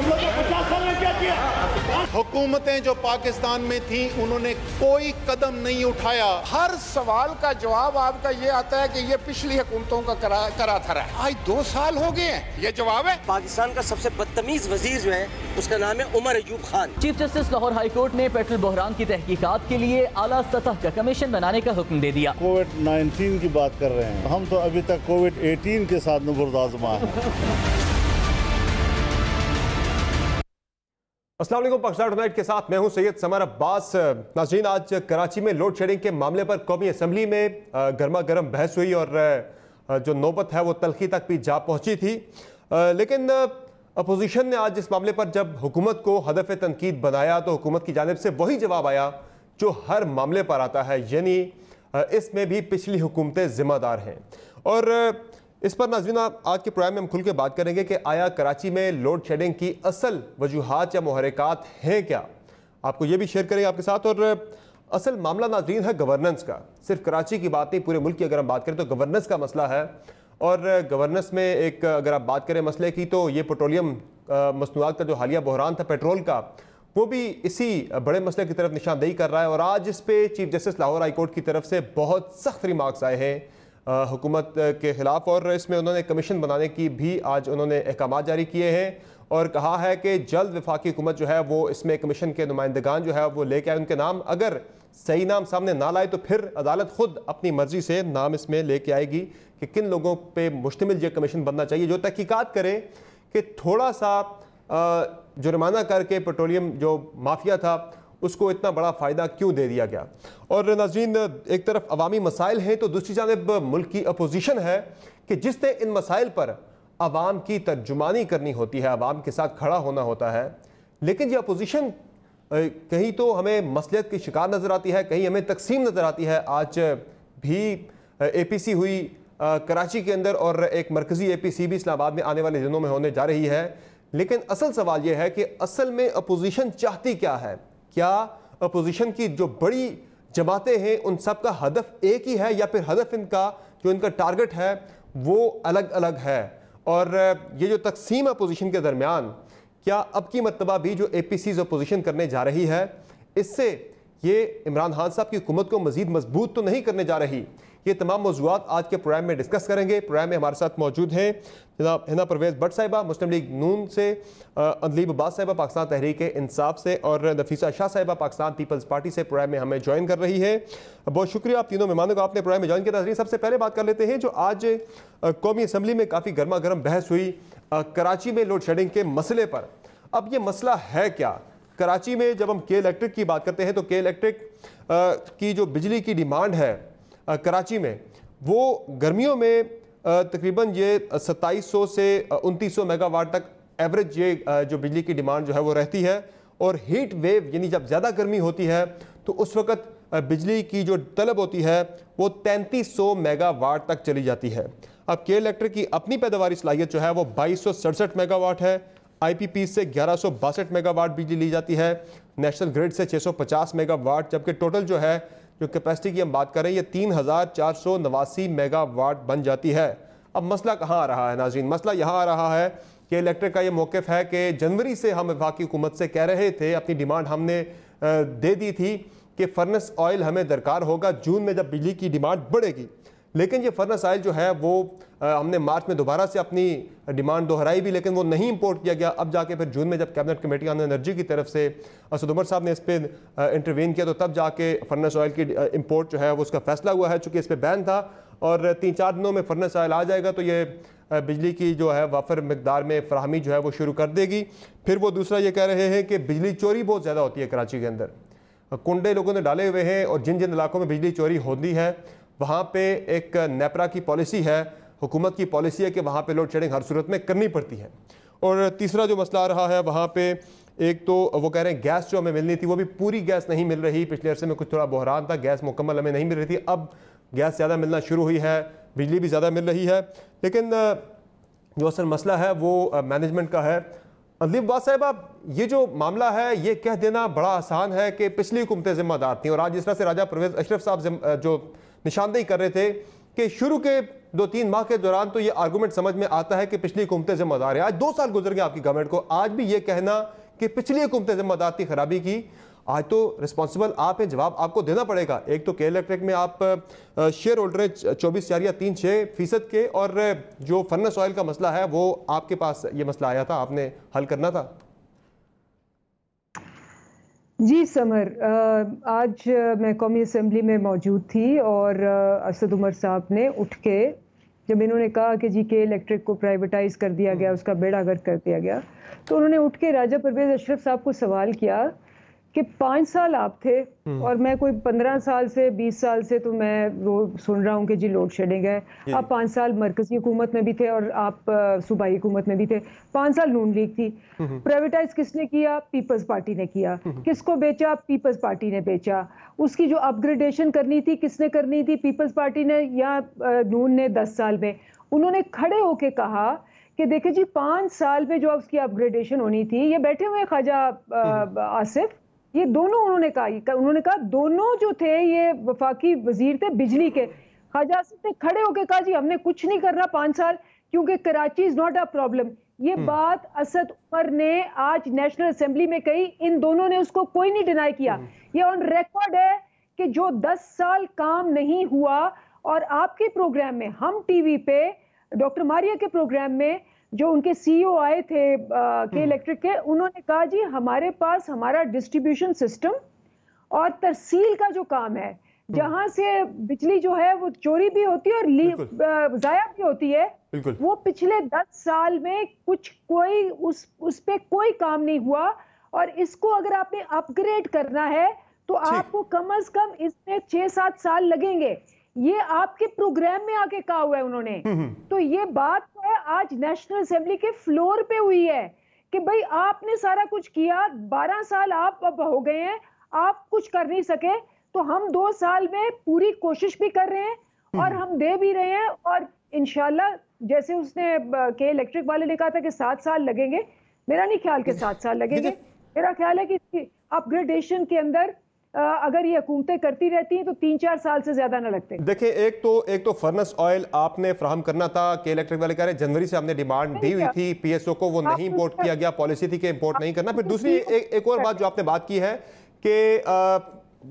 तुम लोग 50 साल में क्या किया? हुकूमतें जो पाकिस्तान में थी उन्होंने कोई कदम नहीं उठाया। हर सवाल का जवाब आपका ये आता है कि ये पिछली हुकूमतों का करा था रहा है। आज 2 साल हो गए हैं, ये जवाब है। पाकिस्तान का सबसे बदतमीज वजीर जो है उसका नाम है Umar Ayub Khan. Chief justice Lahore high court ने पेट्रोल बहरान की तहकीकात के लिए आला सतह का कमीशन बनाने का हुक्म दे दिया। कोविड-19 की बात कर रहे हैं, हम तो अभी तक कोविड-18 के साथ नुबुर्दाज़मा हैं। अस्सलाम वालेकुम, पाकिस्तान टुनाइट के साथ मैं हूं सैयद समर अब्बास। नाज़रीन, आज कराची में लोड शेडिंग के मामले पर कौमी असम्बली में गर्मा गर्म बहस हुई और जो नौबत है वो तलखी तक भी जा पहुंची थी। लेकिन अपोजिशन ने आज इस मामले पर जब हुकूमत को हदफ तनकीद बनाया तो हुकूमत की जानिब से वही जवाब आया जो हर मामले पर आता है, यानी इसमें भी पिछली हुकूमतें ज़िम्मेदार हैं। और इस पर नाज़रीन आज के प्रोग्राम में हम खुल के बात करेंगे कि आया कराची में लोड शेडिंग की असल वजूहात या मुहर्रिकात हैं क्या, आपको ये भी शेयर करेंगे आपके साथ। और असल मामला नाज़रीन है गवर्नेंस का। सिर्फ कराची की बात नहीं, पूरे मुल्क की अगर हम बात करें तो गवर्नेंस का मसला है। और गवर्नेंस में एक अगर आप बात करें मसले की तो ये पेट्रोलियम मसनूआत का जो हालिया बहरान था पेट्रोल का, वो भी इसी बड़े मसले की तरफ निशानदेही कर रहा है। और आज इस पे chief justice Lahore high court की तरफ से बहुत सख्त रिमार्क्स आए हैं हुकूमत के ख़िलाफ़। और इसमें उन्होंने कमीशन बनाने की भी आज उन्होंने अहकाम जारी किए हैं और कहा है कि जल्द वफाकी हुकूमत जो है वो इसमें कमीशन के नुमाइंदगान जो है वो लेके आए उनके नाम। अगर सही नाम सामने ना लाए तो फिर अदालत खुद अपनी मर्जी से नाम इसमें लेके आएगी कि किन लोगों पे मुश्तमिल ये कमीशन बनना चाहिए, जो तहकीकात करे कि थोड़ा सा जुर्माना करके पेट्रोलियम जो माफिया था उसको इतना बड़ा फ़ायदा क्यों दे दिया गया। और नाज़रीन, एक तरफ अवामी मसाइल हैं तो दूसरी जानिब मुल्क की अपोजिशन है कि जिसने इन मसाइल पर आवाम की तर्जुमानी करनी होती है, आवाम के साथ खड़ा होना होता है। लेकिन ये अपोजिशन कहीं तो हमें मसलियत की शिकार नज़र आती है, कहीं हमें तकसीम नज़र आती है। आज भी APC हुई कराची के अंदर और एक मरकज़ी APC भी इस्लामाबाद में आने वाले दिनों में होने जा रही है। लेकिन असल सवाल यह है कि असल में अपोजिशन चाहती क्या है। क्या अपोजिशन की जो बड़ी जमातें हैं उन सब का हदफ एक ही है या फिर हदफ इनका जो इनका टारगेट है वो अलग अलग है। और ये जो तकसीम अपोजिशन के दरमियान, क्या अब की मरतबा भी जो APCs अपोजिशन करने जा रही है इससे ये इमरान खान साहब की हुकूमत को मजीद मजबूत तो नहीं करने जा रही। ये तमाम मौज़ूआत आज के प्रोग्राम में डिस्कस करेंगे। प्रोग्राम में हमारे साथ मौजूद हैं जनाब हिना परवेज़ भट्ट साहिबा मुस्लिम लीग नून से, अदलीब अब्बास साहिबा पाकिस्तान तहरीक इंसाफ से और नफीसा शाह साहिबा पाकिस्तान पीपल्स पार्टी से प्रोग्राम में हमें ज्वाइन कर रही है। बहुत शुक्रिया आप तीनों मेहमानों को, आपने प्रोग्राम में ज्वाइन किया। नाज़रीन, सबसे पहले बात कर लेते हैं जो आज कौमी असम्बली में काफ़ी गर्मा गर्म बहस हुई कराची में लोड शेडिंग के मसले पर। अब ये मसला है क्या कराची में? जब हम के इलेक्ट्रिक की बात करते हैं तो के इलेक्ट्रिक की जो बिजली की डिमांड है कराची में वो गर्मियों में तकरीबन ये 2700 से 2900 मेगावाट तक एवरेज ये जो बिजली की डिमांड जो है वो रहती है। और हीट वेव यानी जब ज़्यादा गर्मी होती है तो उस वक़्त बिजली की जो तलब होती है वो 3300 मेगावाट तक चली जाती है। अब के इलेक्ट्रिक की अपनी पैदावारी सलाहियत जो है वो 2267 मेगावाट है। IPP से 1162 मेगावाट बिजली ली जाती है, नेशनल ग्रिड से 650 मेगावाट, जबकि टोटल जो है जो कैपेसिटी की हम बात करें ये 3489 मेगावाट बन जाती है। अब मसला कहाँ आ रहा है नाज़रीन? मसला यहाँ आ रहा है कि इलेक्ट्रिक का ये मौक़िफ़ है कि जनवरी से हम वफाकी हुकूमत से कह रहे थे, अपनी डिमांड हमने दे दी थी कि फर्नेस ऑयल हमें दरकार होगा जून में जब बिजली की डिमांड बढ़ेगी। लेकिन ये फर्नेस ऑयल जो है वो हमने मार्च में दोबारा से अपनी डिमांड दोहराई भी, लेकिन वो नहीं इंपोर्ट किया गया। अब जाके फिर जून में जब कैबिनेट कमेटी ऑन एनर्जी की तरफ से असद उमर साहब ने इस पर इंटरवीन किया तो तब जाके फर्नेस ऑयल की इंपोर्ट जो है वो उसका फैसला हुआ है। चूँकि इस पर बैन था और 3-4 दिनों में फर्नेस ऑयल आ जाएगा तो ये बिजली की जो है वाफर मकदार में फराहमी जो है वो शुरू कर देगी। फिर वो दूसरा ये कह रहे हैं कि बिजली चोरी बहुत ज़्यादा होती है कराची के अंदर, कुंडे लोगों ने डाले हुए हैं और जिन जिन इलाकों में बिजली चोरी होती है वहाँ पे एक नेपरा की पॉलिसी है, हुकूमत की पॉलिसी है कि वहाँ पे लोड शेडिंग हर सूरत में करनी पड़ती है। और तीसरा जो मसला आ रहा है वहाँ पे एक तो वो कह रहे हैं गैस जो हमें मिलनी थी वो भी पूरी गैस नहीं मिल रही। पिछले अरसे में कुछ थोड़ा बहरान था, गैस मुकम्मल हमें नहीं मिल रही थी, अब गैस ज़्यादा मिलना शुरू हुई है, बिजली भी ज़्यादा मिल रही है। लेकिन जो असल मसला है वो मैनेजमेंट का है। अदलीब अब्बास साहिबा, ये जो मामला है ये कह देना बड़ा आसान है कि पिछली हुकूमतें जिम्मेदार थी और आज जिस तरह से राजा परवेज़ अशरफ साहब जो निशानदेही कर रहे थे कि शुरू के 2-3 माह के दौरान तो ये आर्गूमेंट समझ में आता है कि पिछली हुकूमतें जिम्मेदार है। आज 2 साल गुजर गए आपकी गवर्नमेंट को, आज भी ये कहना कि पिछली हुकूमतें जिम्मेदार थी खराबी की, आज तो रिस्पॉन्सिबल आप हैं, जवाब आपको देना पड़ेगा। एक तो के इलेक्ट्रिक में आप शेयर होल्डर हैं 24 या 3-6% के, और जो फर्नेस ऑयल का मसला है वो आपके पास ये मसला आया था, आपने हल करना था। जी समर, आज मैं कौमी असम्बली में मौजूद थी और असद उमर साहब ने उठ के, जब इन्होंने कहा कि जी के इलेक्ट्रिक को प्राइवेटाइज कर दिया गया, उसका बेड़ा गर्क कर दिया गया, तो उन्होंने उठ के राजा परवेज अशरफ साहब को सवाल किया कि 5 साल आप थे और मैं कोई 15 साल से 20 साल से तो मैं सुन रहा हूँ कि जी लोड शेडिंग है। आप 5 साल मरकजी हुकूमत में भी थे और आप सूबाई हुकूमत में भी थे। 5 साल नून लीग थी। प्राइवेटाइज किसने किया? पीपल्स पार्टी ने किया। किसको बेचा? पीपल्स पार्टी ने बेचा। उसकी जो अपग्रेडेशन करनी थी किसने करनी थी? पीपल्स पार्टी ने या नून ने 10 साल में। उन्होंने खड़े होके कहा कि देखिए जी 5 साल में जो उसकी अपग्रेडेशन होनी थी, ये बैठे हुए ख्वाजा आसिफ, ये दोनों उन्होंने कहा दोनों जो थे ये वफाकी वजीर थे बिजली के। ख्वाजा आसिफ ने खड़े होकर कहा जी हमने कुछ नहीं करना 5 साल, क्योंकि Karachi is not a problem. ये बात असद उमर ने आज नेशनल असेंबली में कही, इन दोनों ने उसको कोई नहीं डिनाई किया। ये ऑन रिकॉर्ड है कि जो 10 साल काम नहीं हुआ, और आपके प्रोग्राम में, हम टीवी पे डॉक्टर मारिया के प्रोग्राम में जो उनके सीईओ आए थे के इलेक्ट्रिक के, उन्होंने कहा जी हमारे पास हमारा डिस्ट्रीब्यूशन सिस्टम और तरसील का जो काम है, जहां से बिजली जो है वो चोरी भी होती है और जाया भी होती है, वो पिछले 10 साल में कोई उस पे कोई काम नहीं हुआ। और इसको अगर आपने अपग्रेड करना है तो आपको कम से कम इसमें 6-7 साल लगेंगे। ये आपके प्रोग्राम में आके कहा हुआ है उन्होंने। तो ये बात तो है आज नेशनल असेंबली के फ्लोर पे हुई है कि भाई आपने सारा कुछ किया, 12 साल आप अब हो गए हैं, आप कुछ कर नहीं सके, तो हम 2 साल में पूरी कोशिश भी कर रहे हैं और हम दे भी रहे हैं। और इंशाल्लाह जैसे उसने के इलेक्ट्रिक वाले ने कहा था कि 7 साल लगेंगे, मेरा नहीं ख्याल के 7 साल लगेंगे। मेरा ख्याल है कि इसकी अपग्रेडेशन के अंदर अगर ये हुकूमतें करती रहती हैं तो 3-4 साल से ज्यादा ना लगते। देखिए, एक तो फर्नेस ऑयल आपने फ्राहम करना था, के इलेक्ट्रिक वाले कह रहे जनवरी से हमने डिमांड दी हुई थी, पीएसओ को वो नहीं इंपोर्ट किया गया, पॉलिसी थी कि इंपोर्ट नहीं करना। फिर दूसरी एक और बात जो आपने बात की है कि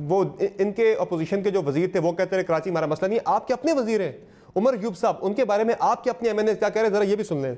वो इनके अपोजिशन के जो वजीर थे वो कहते रहे कराची हमारा मसला नहीं है। आपके अपने वजीर हैं उमर अयूब साहब, उनके बारे में आपके अपने एमएनए क्या कह रहे हैं, जरा ये भी सुन लें।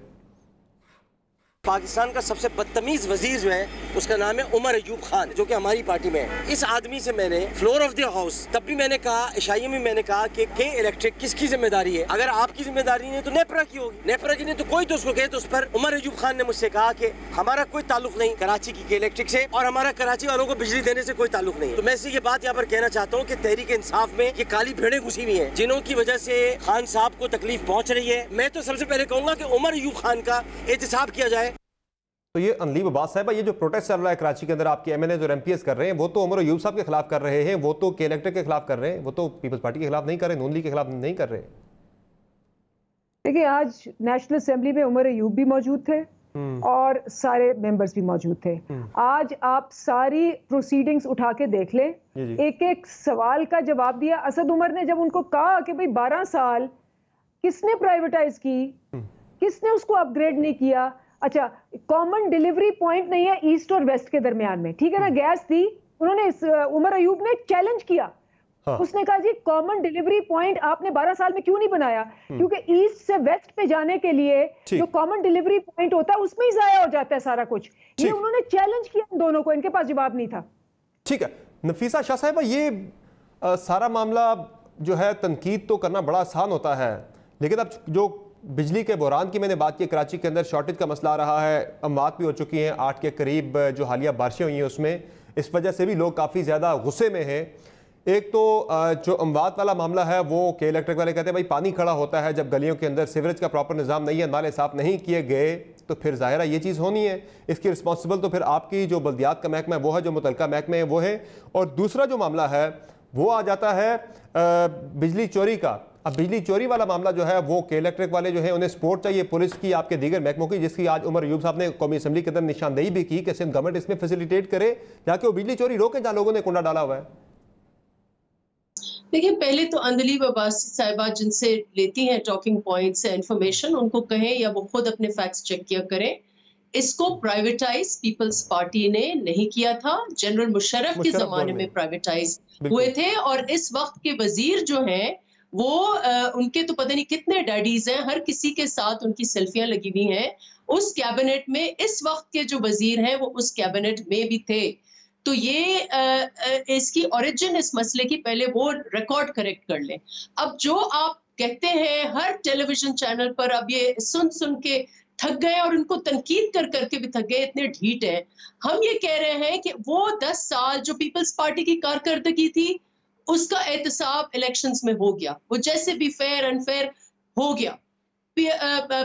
पाकिस्तान का सबसे बदतमीज वजीर जो है उसका नाम है उमर अयूब खान, जो कि हमारी पार्टी में है। इस आदमी से मैंने फ्लोर ऑफ द हाउस तब भी मैंने कहा, इशाइये में मैंने कहा कि के इलेक्ट्रिक किसकी जिम्मेदारी है? अगर आपकी जिम्मेदारी नहीं तो नेपरा की होगी, नेपरा की नहीं तो कोई तो उसको कहे। तो उस पर उमर अयूब खान ने मुझसे कहा कि हमारा कोई ताल्लुक नहीं कराची की के इलेक्ट्रिक से, और हमारा कराची वालों को बिजली देने से कोई ताल्लुक नहीं है। तो मैं ये बात यहाँ पर कहना चाहता हूँ कि तहरीक इंसाफ में ये काली भेड़ें घुसी हुई हैं, जिन्हों की वजह से खान साहब को तकलीफ पहुँच रही है। मैं तो सबसे पहले कहूँगा कि उमर अयूब खान का एहतसाब किया जाए। तो ये अनलीब अब्बास साहब, ये जो प्रोटेस्ट चल रहा है कराची के अंदर, आपके एमएनए और एमपीएस कर रहे हैं, वो तो उमर अयूब साहब के खिलाफ कर रहे हैं, वो तो के इलेक्ट्रिक के खिलाफ कर रहे हैं, वो तो पीपल्स पार्टी के खिलाफ नहीं कर रहे, नून लीग के खिलाफ नहीं कर रहे। देखिए, आज नेशनल असेंबली में उमर अयूब भी मौजूद थे और सारे मेंबर्स भी मौजूद थे। आज आप सारी प्रोसीडिंग्स उठा के देख लें, एक एक सवाल का जवाब दिया। असद उमर ने जब उनको कहा कि भाई 12 साल किसने प्राइवेटाइज की, किसने उसको अपग्रेड नहीं किया? अच्छा, कॉमन डिलीवरी पॉइंट नहीं है ईस्ट और वेस्ट के दरमियान में, ठीक है ना, गैस थी। उन्होंने उमर अयूब ने चैलेंज किया। उसने कहा जी कॉमन डिलीवरी पॉइंट आपने 12 साल में क्यों नहीं बनाया? क्योंकि ईस्ट से वेस्ट पे जाने के लिए जो कॉमन डिलीवरी पॉइंट होता है उसमें ही जाया हो जाता है सारा कुछ। ये उन्होंने चैलेंज किया इन दोनों को, इनके पास जवाब नहीं था। ठीक है नफीसा शाह साहिबा, ये सारा मामला जो है तनकीद तो करना बड़ा आसान होता है, लेकिन अब जो बिजली के बहरान की मैंने बात की, कराची के अंदर शॉर्टेज का मसला आ रहा है, अमवात भी हो चुकी हैं 8 के करीब, जो हालिया बारिशें हुई हैं उसमें, इस वजह से भी लोग काफ़ी ज़्यादा गुस्से में हैं। एक तो जो अमवात वाला मामला है वो के इलेक्ट्रिक वाले कहते हैं भाई पानी खड़ा होता है जब गलियों के अंदर सीवरेज का प्रॉपर निज़ाम नहीं है, नाले साफ़ नहीं किए गए, तो फिर ज़ाहिर है ये चीज़ होनी है। इसकी रिस्पॉन्सिबल तो फिर आपकी जो बल्दियात का महकमा है वो है, जो मुतलका महकमे है वो है। और दूसरा जो मामला है वो आ जाता है बिजली चोरी का। अब बिजली चोरी वाला मामला जो है वो के इलेक्ट्रिक वाले जो है उन्हें सपोर्ट चाहिए पुलिस की, आपके दीगर महकमों की, जिसकी आज उमर अयूब साहब ने कौमी असम्बली के अंदर निशानदेही भी की कि सिंध गवर्नमेंट इसमें फैसिलिटेट करे, जाके वो बिजली चोरी रोके जहाँ लोगों ने कुंडा डाला हुआ है। देखिए, पहले तो अंदलीब अब्बासी साहिबा जिनसे लेती हैं टॉकिंग पॉइंट्स से इंफॉर्मेशन, उनको कहें या वो खुद अपने फैक्ट्स चेक किया करें। इसको प्राइवेटाइज पीपल्स पार्टी ने नहीं किया था, जनरल मुशर्रफ के जमाने में प्राइवेटाइज हुए थे। और इस वक्त के वजीर जो हैं वो उनके तो पता नहीं कितने डैडीज हैं, हर किसी के साथ उनकी सेल्फियां लगी हुई हैं। उस कैबिनेट में इस वक्त के जो वजीर हैं वो उस कैबिनेट में भी थे। तो ये इसकी ओरिजिन इस मसले की पहले वो रिकॉर्ड करेक्ट कर लें। अब जो आप कहते हैं हर टेलीविजन चैनल पर, अब ये सुन सुन के थक गए और उनको तनकीद कर करके भी थक गए, इतने ढीठ हैं। हम ये कह रहे हैं कि वो 10 साल जो पीपल्स पार्टी की कारकर्दगी थी उसका एहतसाब इलेक्शंस में हो गया, वो जैसे भी फेयर अनफेयर हो गया।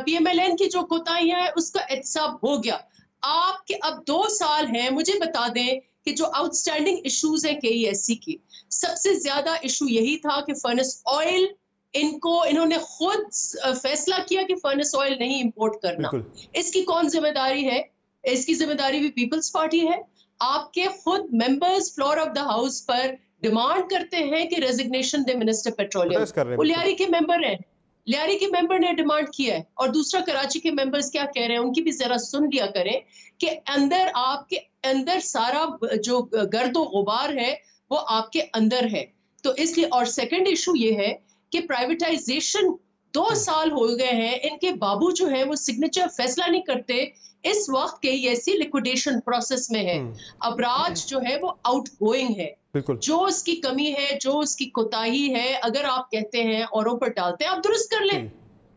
PMLN की जो कोताहियां है उसका एहतसाब हो गया। आपके अब 2 साल हैं, मुझे बता दें कि जो आउटस्टैंडिंग इश्यूज हैं KESC की, सबसे ज्यादा इशू यही था कि फर्नेस ऑयल, इन्होंने खुद फैसला किया कि फर्नेस ऑयल नहीं इंपोर्ट करना। इसकी कौन जिम्मेदारी है? इसकी जिम्मेदारी भी पीपल्स पार्टी है। आपके खुद members floor of the house पर डिमांड करते हैं कि रेजिग्नेशन दे मिनिस्टर पेट्रोलियम। वो लियारी के मेंबर हैं, लियारी के मेंबर ने डिमांड किया है। और दूसरा कराची के मेंबर्स क्या कह रहे हैं उनकी भी जरा सुन लिया करें कि अंदर आपके अंदर सारा जो गर्दो गुबार है वो आपके अंदर है। तो इसलिए, और सेकंड इशू ये है कि प्राइवेटाइजेशन 2 साल हो गए हैं, इनके बाबू जो है वो सिग्नेचर फैसला नहीं करते। इस वक्त KESC लिक्विडेशन प्रोसेस में है। अबराज जो है वो आउटगोइंग है। जो उसकी कमी है, जो उसकी कोताही है, अगर आप कहते हैं औरों पर डालते हैं, आप दुरुस्त कर लें।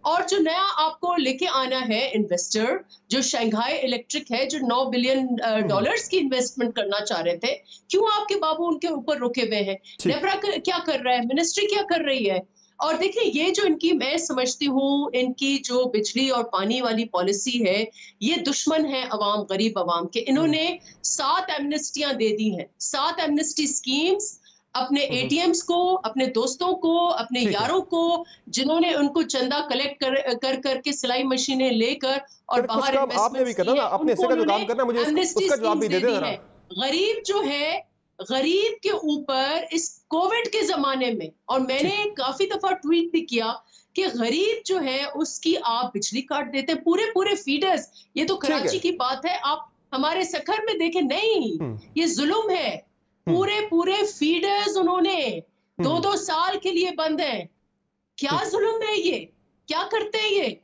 और जो नया आपको लेके आना है इन्वेस्टर, जो शंघाई इलेक्ट्रिक है, जो $9 बिलियन की इन्वेस्टमेंट करना चाह रहे थे, क्यों आपके बाबू उनके ऊपर रुके हुए हैं? नेफ्रा क्या कर रहा है, मिनिस्ट्री क्या कर रही है? और देखिए, ये जो इनकी, मैं समझती हूँ इनकी जो बिजली और पानी वाली पॉलिसी है, ये दुश्मन है अवाम, गरीब अवाम के। इन्होंने 7 एमनेस्टियां दे दी हैं, 7 एमनेस्टी स्कीम्स अपने ATMs को, अपने दोस्तों को, अपने यारों को, जिन्होंने उनको चंदा कलेक्ट कर करके सिलाई मशीनें लेकर और बाहर आपने भी करना ना, अपने से का जो काम करना, मुझे उसका जवाब भी दे देना। गरीब जो है, गरीब के ऊपर इस कोविड के जमाने में, और मैंने काफी दफा ट्वीट भी किया कि गरीब जो है उसकी आप बिजली काट देते हैं, पूरे फीडर्स। ये तो कराची की बात है, आप हमारे सखर में देखें, नहीं ये जुल्म है। पूरे फीडर्स उन्होंने 2-2 साल के लिए बंद हैं। क्या जुल्म है ये? क्या करते हैं ये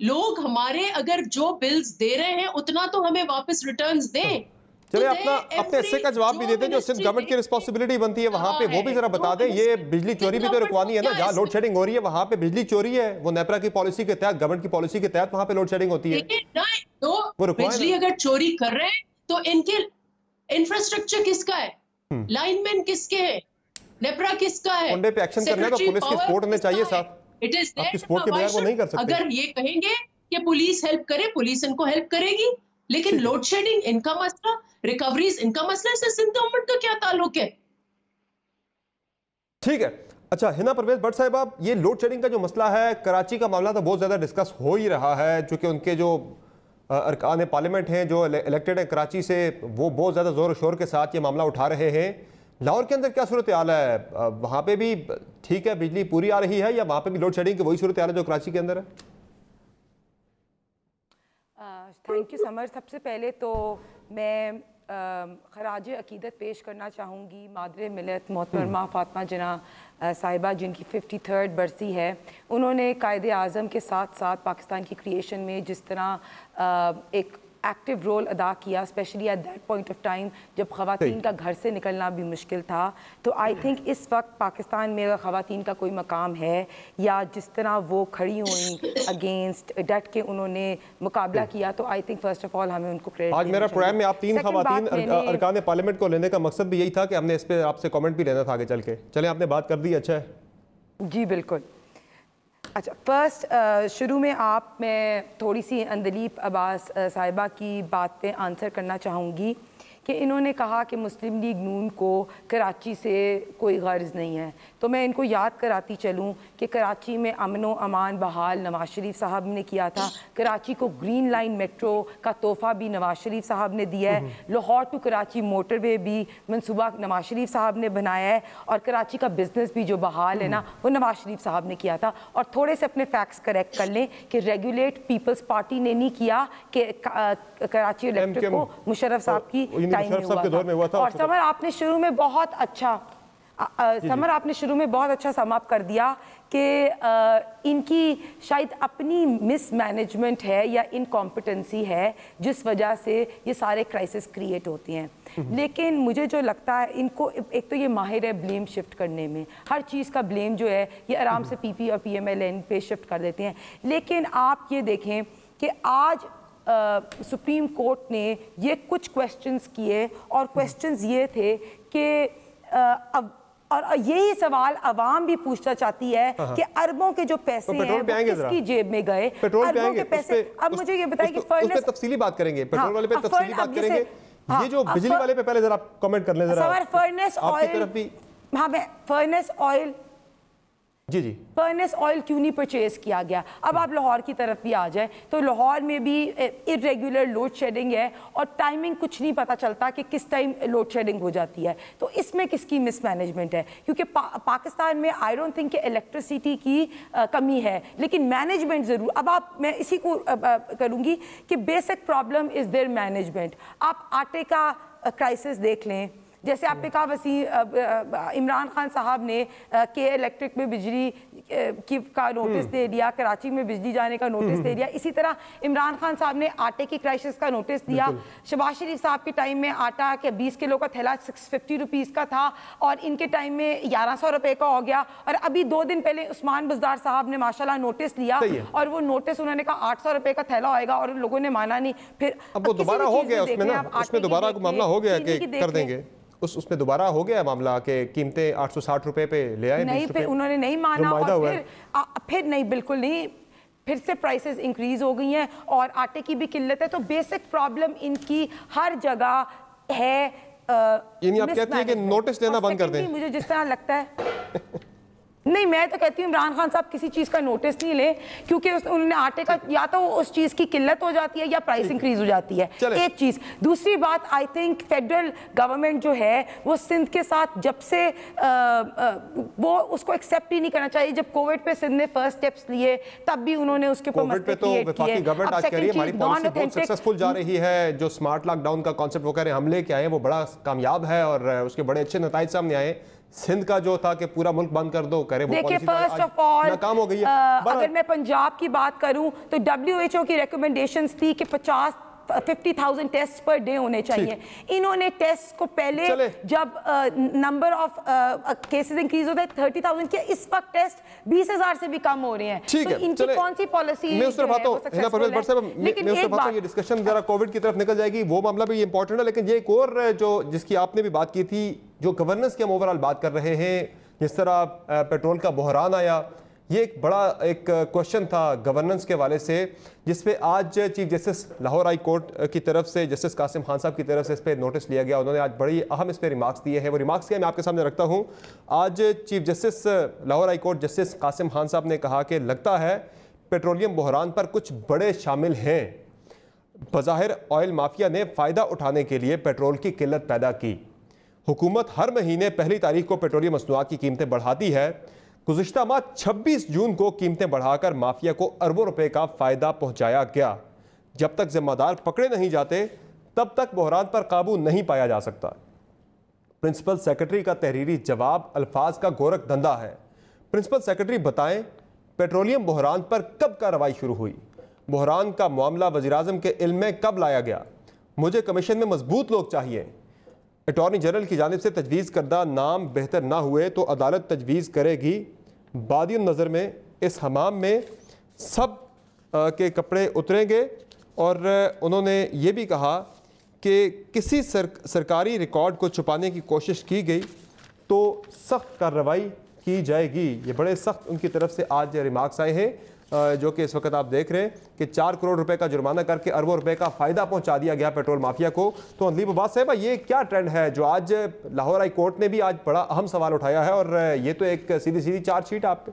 लोग? हमारे अगर जो बिल्स दे रहे हैं उतना तो हमें वापस रिटर्न्स दें। चलिए, अपने हिस्से का जवाब भी देते हैं, जो सिर्फ गवर्नमेंट की रिस्पांसिबिलिटी बनती है वहां पे, वो भी जरा बता दें। ये बिजली चोरी भी तो रुकवानी है ना, जहाँ लोड शेडिंग हो रही है वहां पे बिजली चोरी है, वो नेपरा की पॉलिसी के तहत, गवर्नमेंट की पॉलिसी के तहत वहां पे लोड शेडिंग होती है। तो बिजली अगर चोरी कर रहे हैं तो इनके इंफ्रास्ट्रक्चर किसका है? लाइनमैन किसके हैं? नेपरा किसका है? उन पे एक्शन करना है तो पुलिस की सपोर्ट होनी चाहिए साथ। इट इज आपकी सपोर्ट के बगैर वो नहीं कर सकते। अगर ये कहेंगे कि पुलिस हेल्प करे, पुलिस इनको हेल्प करेगी, लेकिन लोड शेडिंग इनका मसला, रिकवरीज इनका मसला, इससे सिंध गवर्नमेंट का क्या ताल्लुक है? ठीक है। अच्छा, हिना परवेज भट्ट साहिबा, ये लोड शेडिंग का जो मसला है, कराची का मामला तो बहुत ज्यादा डिस्कस हो ही रहा है, चूंकि उनके जो अरकान पार्लियामेंट हैं जो इलेक्टेड हैं कराची से, वो बहुत ज़्यादा ज़ोर शोर के साथ ये मामला उठा रहे हैं। लाहौर के अंदर क्या सूरत हाल है? वहाँ पे भी ठीक है, बिजली पूरी आ रही है, या वहाँ पे भी लोड शेडिंग की वही सूरत हाल है जो कराची के अंदर है? Thank you summer. सबसे पहले तो मैं खराज अकीदत पेश करना चाहूँगी मादर मिलत मोहतरमा फ़ातिमा जना साहिबा, जिनकी 53rd बरसी है। उन्होंने कायदे आज़म के साथ साथ पाकिस्तान की क्रिएशन में जिस तरह एक एक्टिव रोल अदा किया, specially at that point of time जब ख़वातीन का घर से निकलना भी मुश्किल था। तो आई थिंक इस वक्त पाकिस्तान में अगर ख़वातीन का कोई मकाम है, या जिस तरह वो खड़ी हुई अगेंस्ट डट के उन्होंने मुकाबला किया, तो I think first of all हमें उनको क्रेडिट। आज मेरा प्रोग्राम में आप 3 ख़वातीन अरकान पार्लियामेंट को लेने का मकसद भी यही था कि हमने इस पर आपसे कमेंट भी लेना था आगे चल के। चलें, आपने बात कर दी, अच्छा है जी, बिल्कुल। अच्छा, फर्स्ट शुरू में मैं थोड़ी सी अंदलीब अब्बास साहिबा की बात पे आंसर करना चाहूँगी कि इन्होंने कहा कि मुस्लिम लीग नून को कराची से कोई गर्ज नहीं है, तो मैं इनको याद कराती चलूँ कि कराची में अमन व अमान बहाल नवाज शरीफ साहब ने किया था। कराची को ग्रीन लाइन मेट्रो का तोहफा भी नवाज शरीफ साहब ने दिया है। लाहौर टू कराची मोटरवे भी मनसूबा नवाज शरीफ साहब ने बनाया है। और कराची का बिजनेस भी जो बहाल है ना, वो नवाज शरीफ साहब ने किया था। और थोड़े से अपने फैक्ट्स करेक्ट कर लें कि रेगुलेट पीपल्स पार्टी ने नहीं किया, कि कराची इलेक्ट्रिक को मुशर्रफ साहब की टाइम में हुआ था। और समर आपने शुरू में बहुत अच्छा समाप्त कर दिया कि इनकी शायद अपनी मिसमैनेजमेंट है या इनकॉम्पिटेंसी है जिस वजह से ये सारे क्राइसिस क्रिएट होती हैं। लेकिन मुझे जो लगता है इनको एक तो ये माहिर है ब्लेम शिफ्ट करने में, हर चीज़ का ब्लेम जो है ये आराम से पीपी और पीएमएल पे शिफ्ट कर देते हैं। लेकिन आप ये देखें कि आज सुप्रीम कोर्ट ने ये कुछ क्वेश्चंस किए और क्वेश्चंस ये थे कि और यही सवाल अवाम भी पूछना चाहती है कि अरबों के जो पैसे हैं वो किसकी जेब में गए, अरबों के पैसे। अब मुझे ये बताइए कि फर्नेस तफसीली बात करेंगे, पेट्रोल वाले पे तफसीली बात करेंगे, ये जो बिजली वाले पे पहले जरा आप कमेंट कर लें जरा। फर्नेस ऑयल, हाँ मैं फर्नेस ऑयल जी फर्नेस ऑयल क्यों नहीं परचेज किया गया। अब आप लाहौर की तरफ भी आ जाए तो लाहौर में भी इरेगुलर लोड शेडिंग है और टाइमिंग कुछ नहीं पता चलता कि किस टाइम लोड शेडिंग हो जाती है। तो इसमें किसकी मिसमैनेजमेंट है? क्योंकि पाकिस्तान में आई डोंट थिंक कि इलेक्ट्रिसिटी की कमी है, लेकिन मैनेजमेंट ज़रूर। अब मैं इसी को करूँगी कि basic problem is there management. आप आटे का क्राइसिस देख लें, जैसे आपने कहा इमरान खान साहब ने के इलेक्ट्रिक में बिजली का नोटिस दे दिया, कराची में बिजली जाने का नोटिस दे दिया। इसी तरह इमरान खान साहब ने आटे की क्राइसिस का नोटिस दिया। शहबाज शरीफ साहब के टाइम में आटा के 20 किलो का थैला 650 रुपीज़ का था और इनके टाइम में 1100 रुपये का हो गया। और अभी 2 दिन पहले उस्मान बुज़दार साहब ने माशाल्लाह नोटिस लिया और वो नोटिस उन्होंने कहा 800 रुपये का थैला होएगा और लोगों ने माना नहीं। फिर अब वो दोबारा हो गया उसमें ना, उसमें दोबारा मामला हो गया कि कर देंगे, उसमें दोबारा हो गया मामला कि कीमतें 860 रुपए पे ले आए। नहीं, फिर उन्होंने नहीं माना और फिर नहीं, बिल्कुल नहीं, फिर से प्राइसेस इंक्रीज हो गई हैं और आटे की भी किल्लत है। तो बेसिक प्रॉब्लम इनकी हर जगह है। यानी आप कहते हैं कि नोटिस लेना बंद कर दें? मुझे जिस तरह लगता है नहीं, मैं तो कहती हूँ इमरान खान साहब किसी चीज़ का नोटिस नहीं ले, क्योंकि उन्होंने आटे का या तो उस चीज़ की किल्लत हो जाती है या प्राइस इंक्रीज हो जाती है, एक चीज़। दूसरी बात, आई थिंक फेडरल गवर्नमेंट जो है वो सिंध के साथ जब से वो उसको एक्सेप्ट ही नहीं करना चाहिए। जब कोविड पे सिंध ने फर्स्ट स्टेप्स लिए तब भी उन्होंने उसके ऊपर मसले क्रिएट किए। गवर्नमेंट आज कह रही है हमारी पॉलिसी बहुत सक्सेसफुल जा रही है, जो स्मार्ट लॉकडाउन का कॉन्सेप्ट वो कह रहे हैं हम लेके आए वो बड़ा कामयाब है और उसके बड़े अच्छे नतीजे सामने आए। सिंध का जो था कि पूरा मुल्क बंद कर दो, करे वो देखिए, फर्स्ट ऑफ ऑल नाकाम हो गई है। अगर मैं पंजाब की बात करूं तो WHO की रिकमेंडेशंस थी कि 50,000 टेस्ट पर डे होने चाहिए। इन्होंने टेस्ट को पहले जब नंबर ऑफ केसेस इंक्रीज होता है 30,000 के, इस वक्त टेस्ट 20,000 से भी कम हो रहे हैं। तो इनकी कौन सी पॉलिसी? मैं उस तरफ आता हूं, लेकिन ये डिस्कशन जरा कोविड की तरफ निकल जाएगी, वो मामला भी इंपॉर्टेंट है। लेकिन ये एक और जो जिसकी आपने भी बात की थी, जो गवर्नेंस की हम ओवरऑल बात कर रहे हैं, जिस तरह पेट्रोल का बहरान आया, ये एक बड़ा एक क्वेश्चन था गवर्नेंस के हवाले से, जिस पे आज chief justice Lahore high court की तरफ से जस्टिस कासिम खान साहब की तरफ से इस पर नोटिस लिया गया। उन्होंने आज बड़ी अहम इस पर रिमार्क्स दिए हैं। वो रिमार्क्स क्या मैं आपके सामने रखता हूँ। आज chief justice Lahore high court justice Qasim Khan sahab ने कहा कि लगता है पेट्रोलियम बहरान पर कुछ बड़े शामिल हैं। बज़ाहिर ऑयल माफिया ने फ़ायदा उठाने के लिए पेट्रोल की किल्लत पैदा की। हुकूमत हर महीने 1 तारीख को पेट्रोलियम मसनूआत की कीमतें बढ़ाती है। गुज़िश्ता माह 26 जून को कीमतें बढ़ाकर माफिया को अरबों रुपए का फ़ायदा पहुंचाया गया। जब तक जिम्मेदार पकड़े नहीं जाते तब तक बहरान पर काबू नहीं पाया जा सकता। प्रिंसिपल सेक्रेटरी का तहरीरी जवाब अल्फाज का गोरख धंधा है। प्रिंसिपल सेक्रेटरी बताएं, पेट्रोलियम बहरान पर कब कार्रवाई शुरू हुई? बहरान का मामला वज़ीर-ए-आज़म के इल्म में कब लाया गया? मुझे कमीशन में मजबूत लोग चाहिए। अटॉर्नी जनरल की जानिब से तजवीज़ करदा नाम बेहतर ना हुए तो अदालत तजवीज़ करेगी। बादी नज़र में इस हमाम में सब के कपड़े उतरेंगे। और उन्होंने ये भी कहा कि किसी सरकारी रिकॉर्ड को छुपाने की कोशिश की गई तो सख्त कार्रवाई की जाएगी। ये बड़े सख्त उनकी तरफ से आज रिमार्क्स आए हैं। जो कि इस वक्त आप देख रहे हैं कि 4 करोड़ रुपए का जुर्माना करके अरबों रुपए का फायदा पहुंचा दिया गया पेट्रोल माफिया को। तो अनलीब अब्बास साहब, ये क्या ट्रेंड है जो आज लाहौर हाई कोर्ट ने भी आज बड़ा अहम सवाल उठाया है, और ये तो एक सीधी सीधी चार्जशीट आप पे।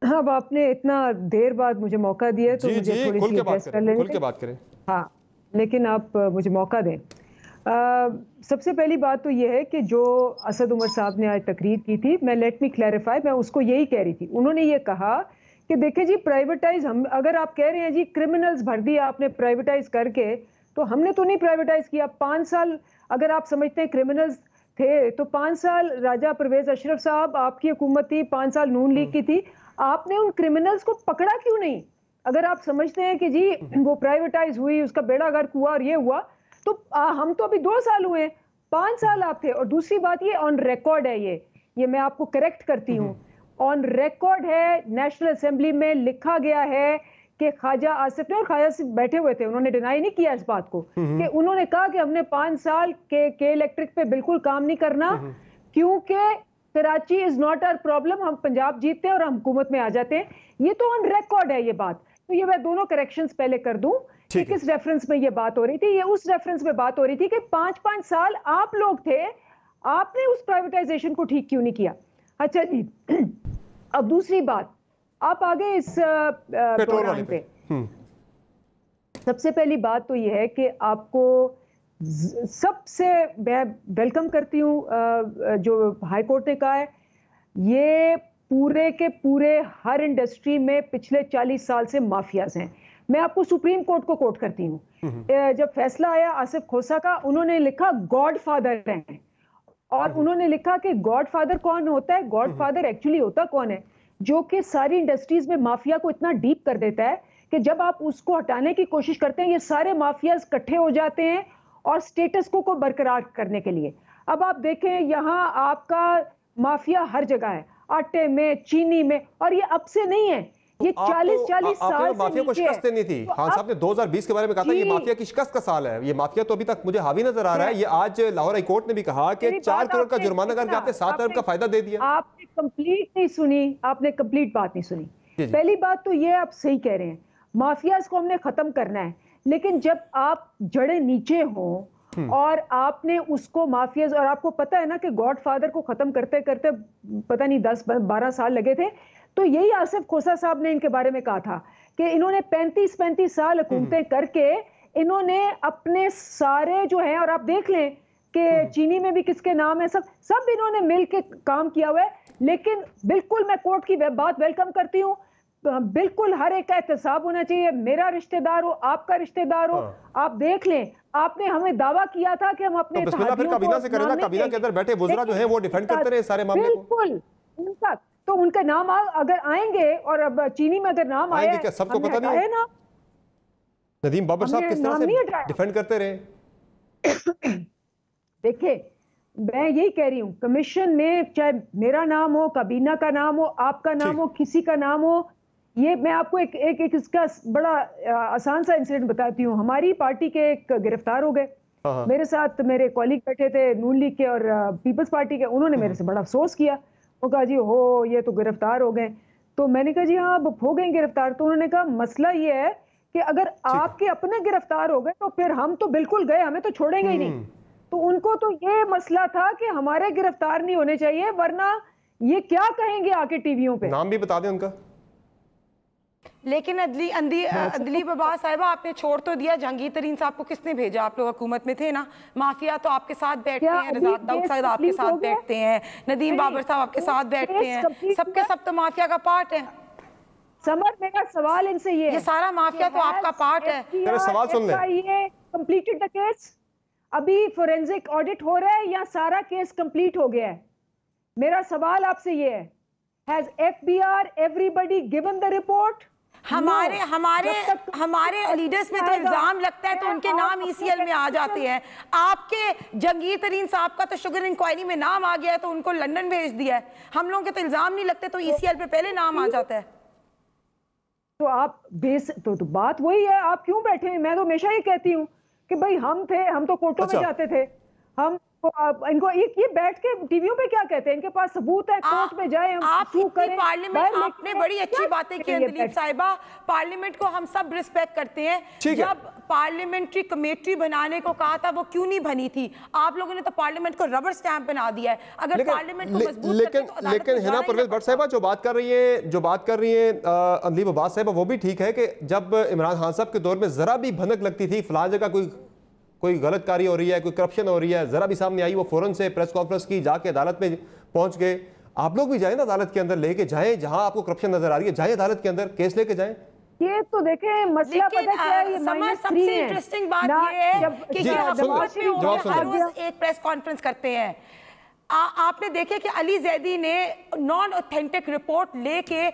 हाँ, अब आपने इतना देर बाद मुझे मौका दिया तो मुझे थोड़ी सी एड्रेस कर लेने, खुल के बात करें। हाँ, लेकिन आप मुझे मौका दें। सबसे पहली बात तो ये है कि जो असद उमर साहब ने आज तकरीर की थी, लेट मी क्लैरिफाई, मैं उसको यही कह रही थी। उन्होंने ये कहा कि देखिए जी, प्राइवेटाइज हम अगर आप कह रहे हैं जी क्रिमिनल्स भर दिया आपने प्राइवेटाइज करके, तो हमने तो नहीं प्राइवेटाइज किया। 5 साल अगर आप समझते हैं क्रिमिनल्स थे तो 5 साल राजा परवेज अशरफ साहब आपकी हुकूमत थी, 5 साल नून लीग की थी, आपने उन क्रिमिनल्स को पकड़ा क्यों नहीं? अगर आप समझते हैं कि जी वो प्राइवेटाइज हुई, उसका बेड़ा गर्क हुआ और ये हुआ, तो हम तो अभी 2 साल हुए, 5 साल आप थे। और दूसरी बात ये ऑन रिकॉर्ड है, ये मैं आपको करेक्ट करती हूँ, ऑन रिकॉर्ड है, नेशनल असेंबली में लिखा गया है कि ख्वाजा आसिफ ने, और ख्वाजा आसिफ बैठे हुए थे, उन्होंने डिनाई नहीं किया इस बात को, कि उन्होंने कहा कि हमने 5 साल के इलेक्ट्रिक पे बिल्कुल काम नहीं करना, क्योंकि Karachi is not our problem, हम पंजाब जीतते हैं और हम हुकूमत में आ जाते हैं। ये तो ऑन रिकॉर्ड है ये बात। तो ये मैं दोनों करेक्शंस पहले कर दूं कि किस रेफरेंस में ये बात हो रही थी। ये उस रेफरेंस में बात हो रही थी कि 5-5 साल आप लोग थे, आपने उस प्राइवेटाइजेशन को ठीक क्यों नहीं किया। अच्छा जी, अब दूसरी बात, आप आगे इस प्रोग्राम पे, सबसे पहली बात तो ये है कि आपको सबसे मैं वेलकम करती हूँ जो हाई कोर्ट ने कहा है, ये पूरे के पूरे हर इंडस्ट्री में पिछले 40 साल से माफियाज हैं। मैं आपको सुप्रीम कोर्ट को कोट करती हूँ, जब फैसला आया आसिफ खोसा का, उन्होंने लिखा गॉडफादर हैं, और उन्होंने लिखा कि गॉडफादर कौन होता है, गॉडफादर एक्चुअली होता कौन है, जो कि सारी इंडस्ट्रीज में माफिया को इतना डीप कर देता है कि जब आप उसको हटाने की कोशिश करते हैं, ये सारे माफियाज इकट्ठे हो जाते हैं और स्टेटस को बरकरार करने के लिए। अब आप देखें, यहाँ आपका माफिया हर जगह है, आटे में, चीनी में, और ये अब से नहीं है, ये 40-40 साल से माफिया को शिकस्त देनी थी। खान साहब ने 2020 के बारे में कहा था ये माफिया की शिकस्त का साल है। ये माफिया तो अभी तक मुझे हावी नजर आ रहा है। ये आज लाहौर हाई कोर्ट ने भी कहा कि 4 करोड़ का जुर्माना करके आपने 7 अरब का फायदा दे दिया। आपने कंप्लीट नहीं सुनी, आपने कंप्लीट बात नहीं सुनी। पहली बात तो ये आप सही कह रहे हैं, माफियाज को हमने खत्म करना है, लेकिन जब आप जड़े नीचे हो और आपने उसको माफियाज, और आपको पता है ना कि गॉडफादर को खत्म करते करते पता नहीं 10-12 साल लगे थे, तो यही आसिफ खोसा साहब ने इनके बारे में कहा था कि इन्होंने 35 साल हुकूमतें करके इन्होंने अपने सारे जो है, और आप देख लें कि चीनी में भी किसके नाम है, सब इन्होंने मिल के काम किया हुआ है। लेकिन बिल्कुल मैं कोर्ट की बात वेलकम करती हूँ, बिल्कुल हर एक का एहतसाब होना चाहिए, मेरा रिश्तेदार हो, आपका रिश्तेदार हो। आप देख लें, आपने हमें दावा किया था कि हम अपने तो बिस्मिल्लाह फिर काबीना से करें ना, काबीना के अंदर बैठे वुज़रा जो है वो डिफेंड करते रहे सारे मामले को। बिल्कुल, उनका तो उनका नाम अगर आएंगे, और अब चीनी में अगर नाम आया, क्या सबको पता नहीं है ना? नदीम बाबर साहब किस तरह से डिफेंड करते रहे। देखिए, मैं यही कह रही हूँ, कमीशन में चाहे मेरा नाम हो, काबीना का नाम हो, आपका नाम हो, किसी का नाम हो, ये मैं आपको एक इसका बड़ा आसान सा इंसिडेंट बताती हूँ। हमारी पार्टी के एक गिरफ्तार हो गए, मेरे साथ मेरे कॉलीग बैठे थे नून लीग के और पीपल्स पार्टी के, उन्होंने मेरे से बड़ा अफसोस किया, वो कहा जी हो ये तो गिरफ्तार हो गए। तो मैंने कहा जी हाँ अब हो गए गिरफ्तार। तो उन्होंने कहा मसला ये है कि अगर आपके अपने गिरफ्तार हो गए तो फिर हम तो बिल्कुल गए, हमें तो छोड़ेंगे ही नहीं। तो उनको तो ये मसला था कि हमारे गिरफ्तार नहीं होने चाहिए, वरना ये क्या कहेंगे आके टीवियों पे। नाम भी बता दें उनका। लेकिन अंदली बाबा साहिबा, आपने छोड़ तो दिया, जहांगीर तरीन साहब को किसने भेजा? आप लोग हुकूमत में थे ना। माफिया तो आपके साथ बैठते हैं, रज़ा दाऊद साहब आपके साथ बैठते हैं, नदीम बाबर साहब आपके साथ बैठते हैं, सबके सब तो माफिया का पार्ट है। समर, मेरा सवाल इनसे ये सारा माफिया तो आपका पार्ट है। मेरा सवाल सुन ले। ये कंप्लीटेड द केस, अभी फोरेंसिक ऑडिट हो रहा है या सारा केस कंप्लीट हो गया है? मेरा सवाल आपसे ये है, has FBI everybody given the report? हमारे लीडर्स में तो इल्जाम लगता है तो उनके नाम ECL में आ जाते हैं। आपके जहांगीर तरीन साहब का तो शुगर इंक्वायरी में नाम आ गया है तो उनको लंदन भेज दिया है। हम लोगों के तो इल्जाम नहीं लगते तो ECL पे पहले नाम आ जाता है। तो आप तो बात वही है, आप क्यों बैठे हैं? मैं तो हमेशा ये कहती हूँ कि भाई हम थे, हम तो कोर्टों में जाते थे, हम इनको ये बैठ के टीवियों पे क्या कहते हैं, इनके पास सबूत है, कोर्ट में जाए हम आप करें। पार्लियामेंट, आपने बड़ी अच्छी बातें की अंदलीब साहिबा, पार्लियामेंट को हम सब रिस्पेक्ट करते हैं। जब पार्लियामेंट्री कमेटी बनाने को कहा था वो क्यों नहीं बनी थी? आप लोगों ने तो पार्लियामेंट को रबर स्टैंप बना दिया है। अगर पार्लियामेंट को मजबूत लेकिन हिना परवेज भट्ट साहिबा जो बात कर रही है अंदलीब अब्बास साहिबा, वो भी ठीक है कि जब इमरान खान साहब के दौर में जरा भी भनक लगती थी फलां जगह कोई गलत कार्य हो रही है, कोई करप्शन हो रही है, जरा भी सामने आई वो फौरन से प्रेस कॉन्फ्रेंस की, जाके अदालत में पहुंच गए। आप लोग भी जाए ना अदालत के अंदर, लेके जाएं जहां आपको करप्शन नजर आ रही है, जाए अदालत के अंदर केस लेके जाएं। ये तो देखें मसला पता क्या है, ये सबसे इंटरेस्टिंग बात ये है कि हुकूमत में हर रोज एक प्रेस कॉन्फ्रेंस करते हैं। आपने देखे कि अली जैदी ने नॉन ऑथेंटिक रिपोर्ट लेके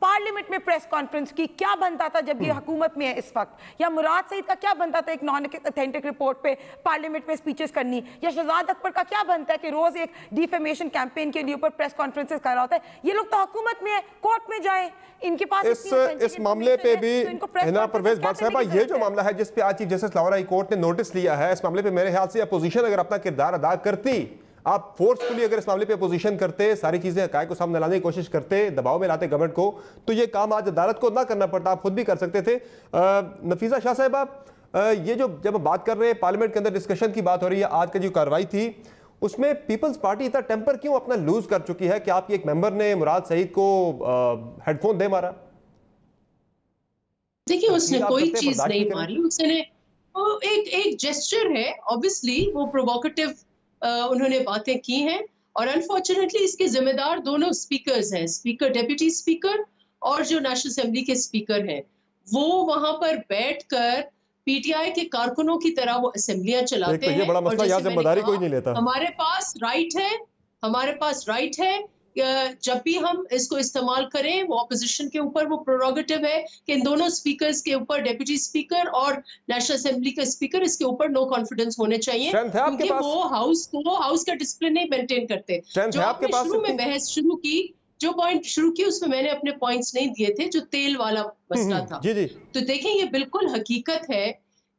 पार्लियामेंट में प्रेस कॉन्फ्रेंस की। क्या बनता था जब ये हुकूमत में है इस वक्त? या मुराद सईद का क्या बनता था एक नॉन ऑथेंटिक रिपोर्ट पे पार्लियामेंट में स्पीचेस करनी? या शहजाद अकबर का क्या बनता है कि रोज एक डिफेमेशन कैंपेन के लिए ऊपर प्रेस कॉन्फ्रेंसेस कर रहा होता है? ये लोग तो हुकूमत में है, कोर्ट में जाए, इनके पास इस मामले पे भी हिना परवेज भट्ट साहिबा, ये जो मामला है जिस पे आज chief justice Lahore high court ने नोटिस लिया है, इस मामले पे मेरे ख्याल से अपोजिशन अगर अपना किरदार अदा करती, आप फोर्सफुली अगर इस मामले पे अपोजिशन करते, सारी चीजें हकायक को सामने लाने की कोशिश करते, दबाव में लाते गवर्नमेंट को, तो ये काम आज अदालत को ना करना पड़ता, आप खुद भी कर सकते थे। नफीसा शाह साहिबा, ये जो जब बात कर रहे हैं पार्लियामेंट के अंदर डिस्कशन की बात हो रही है, आज की जो कार्रवाई थी उसमें पीपल्स पार्टी इतना टेम्पर क्यों अपना लूज कर चुकी है कि आपकी एक मेंबर ने मुराद सईद को हेडफोन दे मारा? देखिए उसने कोई चीज नहीं मारी, उसने एक जेस्चर है, ऑब्वियसली वो प्रोवोकेटिव उन्होंने बातें की हैं और अनफॉर्चुनेटली इसके जिम्मेदार दोनों स्पीकर्स हैं, स्पीकर डेप्यूटी स्पीकर और जो नेशनल असेंबली के स्पीकर हैं। वो वहां पर बैठकर पीटीआई के कारकुनों की तरह वो असेंबलियां चलाते हैं। ये बड़ा मसला, यहाँ जिम्मेदारी कोई नहीं लेता। हमारे पास राइट है जब भी हम इसको इस्तेमाल करें, वो ऑपोजिशन के ऊपर वो प्रोरोगेटिव है कि इन दोनों स्पीकर्स के ऊपर, डेप्यूटी स्पीकर और नेशनल असेंबली का स्पीकर, इसके ऊपर नो कॉन्फिडेंस होने चाहिए, क्योंकि वो हाउस का डिसिप्लिन नहीं मेंटेन करते। जो आपने शुरू में बहस शुरू की, जो पॉइंट शुरू की उसमें मैंने अपने पॉइंट्स नहीं दिए थे, जो तेल वाला मसला था। तो देखें ये बिल्कुल हकीकत है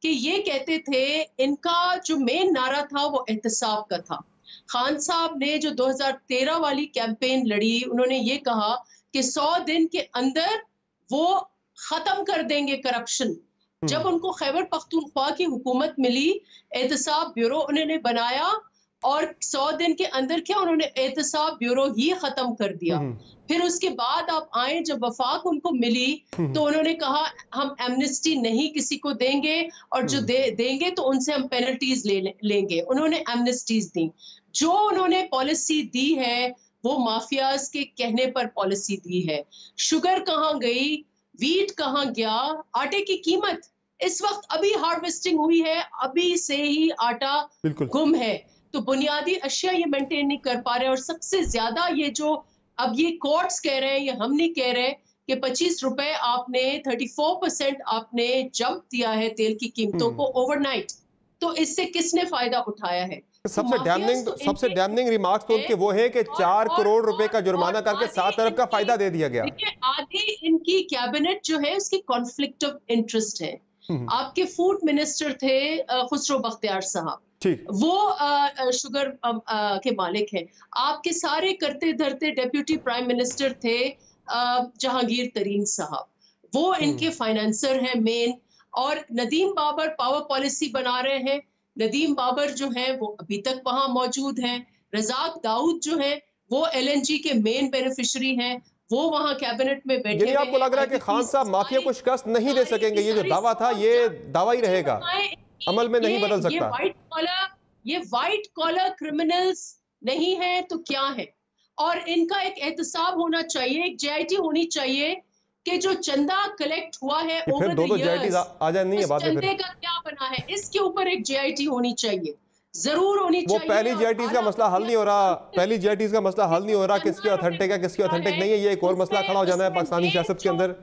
कि ये कहते थे, इनका जो मेन नारा था वो एहतसाब का था। खान साहब ने जो 2013 वाली कैंपेन लड़ी, उन्होंने ये कहा कि 100 दिन के अंदर वो खत्म कर देंगे करप्शन। जब उनको खैबर पख्तूनख्वा की हुकूमत मिली, एहतसाब ब्यूरो उन्होंने बनाया और 100 दिन के अंदर क्या उन्होंने एहतसाब ब्यूरो ही खत्म कर दिया। फिर उसके बाद आप आए, जब वफाक उनको मिली तो उन्होंने कहा हम एमनेस्टी नहीं किसी को देंगे और जो देंगे तो उनसे हम पेनल्टीज लेंगे। उन्होंने एमनेस्टीज दी। जो उन्होंने पॉलिसी दी है वो माफियाज के कहने पर पॉलिसी दी है। शुगर कहाँ गई, वीट कहाँ गया, आटे की कीमत इस वक्त अभी हार्वेस्टिंग हुई है, अभी से ही आटा गुम है, तो बुनियादी अशिया ये मेंटेन नहीं कर पा रहे। और सबसे ज्यादा ये जो अब ये कोर्ट्स कह रहे हैं, ये हम नहीं कह रहे कि 25 रुपए आपने 34% आपने जंप दिया है तेल की कीमतों को ओवरनाइट, तो इससे किसने फायदा उठाया है? सबसे डैमनिंग रिमार्क्स तो उनके वो है कि 4 करोड़ रुपए का जुर्माना करके 7 अरब का फायदा दे दिया गया। आधी इनकी कैबिनेट जो है उसकी कॉन्फ्लिक्ट ऑफ इंटरेस्ट है। आपके फूड मिनिस्टर थे खुसरो बख्तियार साहब, वो शुगर के मालिक हैं। आपके सारे करते धरते डेप्यूटी प्राइम मिनिस्टर थे जहांगीर तरीन साहब, वो इनके फाइनेंसर हैं मेन। और नदीम बाबर पावर पॉलिसी बना रहे हैं। नदीम बाबर जो है वो अभी तक वहां मौजूद हैं। रजाक दाऊद जो है वो LNG के मेन बेनिफिशियरी हैं, वो वहां कैबिनेट में बैठे हैं। आपको लग रहा है कि खान साहब माफिया को शिकस्त नहीं दे सकेंगे? ये जो दावा था ये दावा ही रहेगा, अमल में नहीं बदल सकता। ये वाइट कॉलर क्रिमिनल्स नहीं है तो क्या है? और इनका एक एहतसाब होना चाहिए, एक JIT होनी चाहिए कि जो चंदा कलेक्ट हुआ है ओवर द इयर्स, चंदे का क्या बना है, इसके ऊपर एक JIT होनी चाहिए, जरूर होनी चाहिए। वो पहली JITs का मसला हल नहीं हो रहा, पहली JITs का मसला हल नहीं हो रहा, किसकी ऑथेंटिक है किसकी ऑथेंटिक नहीं है, ये एक और मसला खड़ा हो जाना है पाकिस्तानी सियासत के अंदर।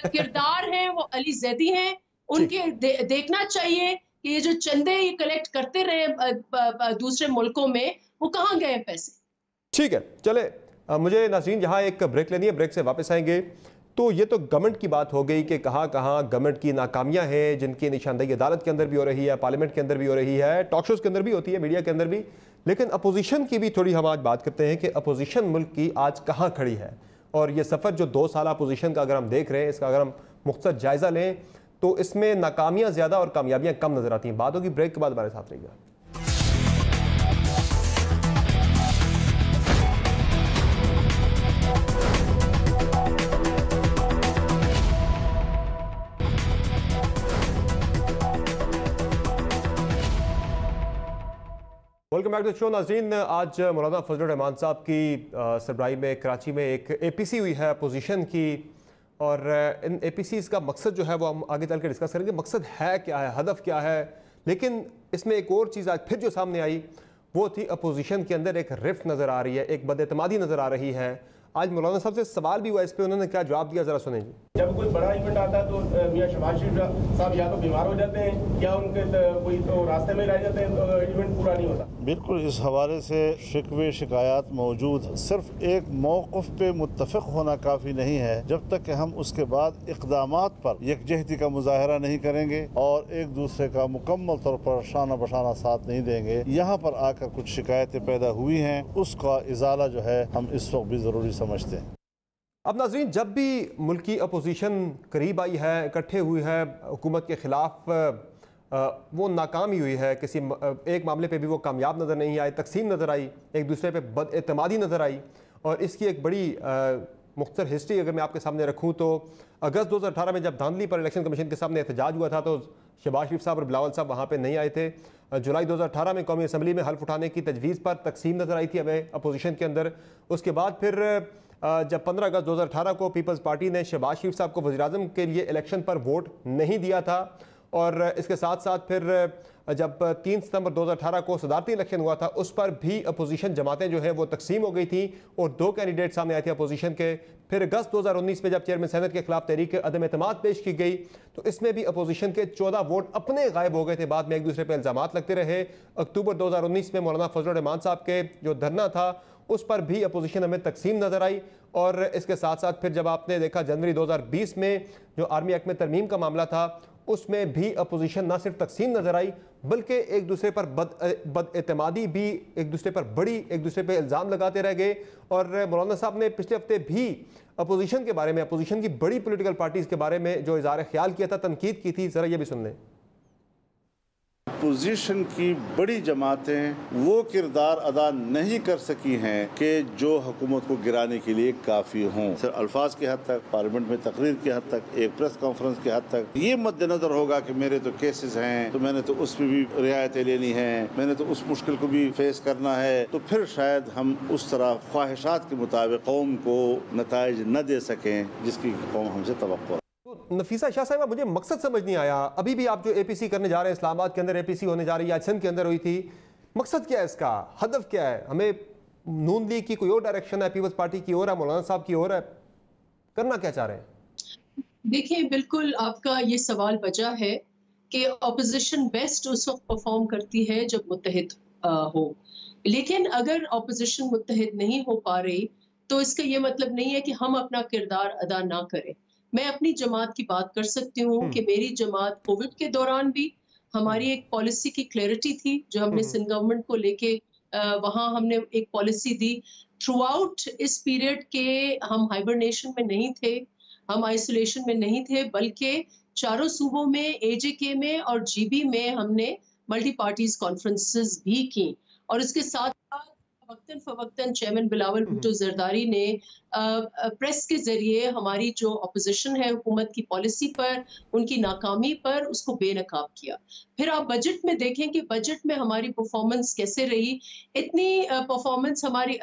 किरदार हैं वो अली जैदी हैं, उनके देखना चाहिए कि ये जो चंदे ये कलेक्ट करते रहे दूसरे मुल्कों में, वो कहाँ गए पैसे। ठीक है, चले मुझे नाज़रीन यहाँ एक ब्रेक लेनी है, ब्रेक से वापस आएंगे तो ये तो गवर्नमेंट की बात हो गई कि कहाँ कहाँ गवर्नमेंट की नाकामियां हैं, जिनकी निशानदेही अदालत के अंदर भी हो रही है, पार्लियामेंट के अंदर भी हो रही है, टॉक शोज के अंदर भी होती है, मीडिया के अंदर भी। लेकिन अपोजिशन की भी थोड़ी हम आज बात करते हैं कि अपोजिशन मुल्क की आज कहाँ खड़ी है। और ये सफ़र जो 2 साल अपोजिशन का अगर हम देख रहे हैं, इसका अगर हम मुख्तसर जायज़ा लें तो इसमें नाकामियाँ ज़्यादा और कामयाबियाँ कम नज़र आती हैं। बात होगी ब्रेक के बाद, हमारे साथ रहिएगा। Welcome back to show. नाज़रीन, आज मौलाना फजलुर रहमान साहब की सरबराही में कराची में एक APC हुई है अपोजिशन की, और इन APCs का मकसद जो है वो हम आगे चल के डिस्कस करेंगे। मकसद है क्या है, हदफ क्या है। लेकिन इसमें एक और चीज़ आज फिर जो सामने आई वो थी अपोजिशन के अंदर एक रिफ्ट नज़र आ रही है, एक बदएतमादी नज़र आ रही है। आज मौलाना साहब से सवाल भी हुआ इस पर, उन्होंने क्या जवाब दिया, ज़रा सुनें जी। जब कोई बड़ा इवेंट आता है तो मियां शहबाज शरीफ साहब या तो बीमार हो जाते हैं या उनके कोई तो रास्ते में रह जाते हैं, तो इवेंट पूरा नहीं होता। बिल्कुल, इस हवाले से शिकवे शिकायत मौजूद। सिर्फ एक मौक़िफ़ पे मुत्तफ़िक़ होना काफ़ी नहीं है जब तक कि हम उसके बाद इक़दामात पर यकजहती का मुजाहरा नहीं करेंगे और एक दूसरे का मुकम्मल तौर पर शाना बशाना साथ नहीं देंगे। यहाँ पर आकर कुछ शिकायतें पैदा हुई हैं, उसका इजाला जो है हम इस वक्त भी ज़रूरी समझते हैं। अब नाज़रीन, जब भी मुल्की अपोजिशन करीब आई है, इकट्ठे हुई है हुकूमत के ख़िलाफ़, वो नाकाम ही हुई है। किसी एक मामले पे भी वो कामयाब नज़र नहीं आए, तकसीम नज़र आई, एक दूसरे पे बदएतमादी नज़र आई। और इसकी एक बड़ी मुख्तसर हिस्ट्री अगर मैं आपके सामने रखूँ तो अगस्त 2018 में जब धांधली पर इलेक्शन कमीशन के सामने एहतजाज हुआ था तो शहबाज शरीफ साहब और बिलावल साहब वहाँ पर नहीं आए थे। जुलाई 2018 में कौमी असम्बली में हल्फ उठाने की तजवीज़ पर तकसीम नज़र आई थी हमें अपोजिशन के अंदर। उसके बाद फिर जब 15 अगस्त 2018 को पीपल्स पार्टी ने शहबाज शरीफ साहब को वज़ीर-ए-आज़म के लिए इलेक्शन पर वोट नहीं दिया था, और इसके साथ साथ फिर जब 3 सितंबर 2018 को सदारती इलेक्शन हुआ था उस पर भी अपोजिशन जमातें जो है वो तकसीम हो गई थी और 2 कैंडिडेट सामने आए थे अपोजिशन के। फिर अगस्त 2019 में जब चेयरमैन सेनेट के खिलाफ तहरीक अदम एतमाद पेश की गई तो इसमें भी अपोजिशन के 14 वोट अपने गायब हो गए थे। बाद में एक दूसरे पर इल्ज़ामात लगते रहे। अक्टूबर 2019 में मौलाना फजलुर रहमान साहब के जो धरना था उस पर भी अपोजिशन हमें तकसीम नज़र आई। और इसके साथ साथ फिर जब आपने देखा जनवरी 2020 में जो आर्मी एक्ट में तरमीम का मामला था उसमें भी अपोजिशन ना सिर्फ तकसीम नज़र आई बल्कि एक दूसरे पर बदएतमादी भी एक दूसरे पर बड़ी, एक दूसरे पर इल्ज़ाम लगाते रह गए। और मौलाना साहब ने पिछले हफ्ते भी अपोजिशन के बारे में, अपोजिशन की बड़ी पॉलिटिकल पार्टीज़ के बारे में जो इज़हार ख्याल किया था, तनकीद की थी, ज़रा ये भी सुन लें। अपोजिशन की बड़ी जमातें वो किरदार अदा नहीं कर सकी हैं कि जो हुकूमत को गिराने के लिए काफ़ी हों। सिर्फ अल्फाज की हद तक, पार्लियामेंट में तकरीर की हद तक, एक प्रेस कॉन्फ्रेंस की हद तक ये मद्देनजर होगा कि मेरे तो केसेस हैं तो मैंने तो उसमें भी रियायतें लेनी है, मैंने तो उस मुश्किल को भी फेस करना है, तो फिर शायद हम उस तरह ख्वाहिशात के मुताबिक कौम को नताइज न दे सकें जिसकी कौम हमसे तवक्को। नफीसा शाह साहिबा, मुझे मकसद समझ नहीं आया। अभी भी आप जो APC करने जा रहे हैं, इस्लामाबाद के अंदर APC होने जा रही है, आज सिंध के अंदर हुई थी, मकसद क्या है इसका, हदफ क्या है? हमें नून लीग की कोई और डायरेक्शन है, पीपल्स पार्टी की और है, मौलाना साहब की और है, करना क्या चाह रहे हैं? देखिए, बिल्कुल आपका ये सवाल वजह है कि ऑपोजिशन बेस्ट उस वक्त परफॉर्म करती है जब मुत्तहिद हो, लेकिन अगर ऑपोजिशन मुत्तहिद नहीं हो पा रही तो इसका ये मतलब नहीं है कि हम अपना किरदार अदा ना करें। मैं अपनी जमात की बात कर सकती हूँ कि मेरी जमात कोविड के दौरान भी हमारी एक पॉलिसी की क्लैरिटी थी जो हमने सिंध गवर्नमेंट को लेके वहाँ हमने एक पॉलिसी दी। थ्रू आउट इस पीरियड के हम हाइबरनेशन में नहीं थे, हम आइसोलेशन में नहीं थे, बल्कि चारों सूबों में, AJK में और GB में हमने मल्टी पार्टीज कॉन्फ्रेंसेस भी की। और इसके साथ वक्तन फवक्तन चेयरमैन बिलावल भुट्टो जरदारी ने प्रेस के जरिए हमारी जो अपोजिशन है हुकूमत की पॉलिसी पर, उनकी नाकामी पर, उसको बेनकाब किया। फिर आप बजट में देखें कि बजट में हमारी परफॉर्मेंस कैसे रही। इतनी परफॉर्मेंस हमारी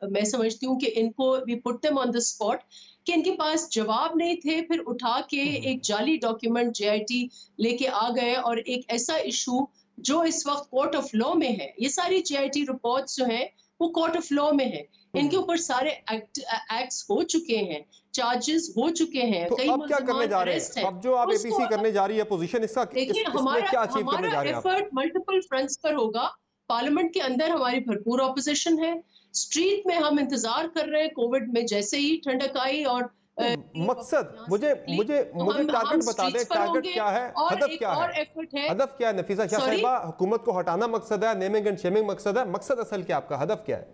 मैं समझती हूँ कि इनको we put them on the spot कि इनके पास जवाब नहीं थे, फिर उठा के एक जाली डॉक्यूमेंट JIT लेके आ गए और एक ऐसा इशू जो इस वक्त कोर्ट ऑफ लॉ में है, ये सारी JIT रिपोर्ट्स जो हैं वो कोर्ट ऑफ लॉ में है, इनके ऊपर सारे एक्ट्स हो चुके हैं, चार्जेस हो चुके हैं। तो अब क्या करने जा रहे हैं? अब जो आप APC करने जा रही है अपोजिशन, इसका देखिए हमारा एफर्ट मल्टीपल फ्रंट्स पर होगा। पार्लियामेंट के अंदर हमारी भरपूर ऑपोजिशन है, स्ट्रीट में हम इंतजार कर रहे हैं। कोविड में जैसे ही ठंडक आई और मकसद मुझे टारगेट बता दें, टारगेट क्या है, हदफ क्या है? हदफ क्या है नफीसा शाह साहिबा? हुकूमत को हटाना मकसद है, नेमिंग एंड शेमिंग मकसद है, मकसद असल क्या आपका, हदफ क्या है?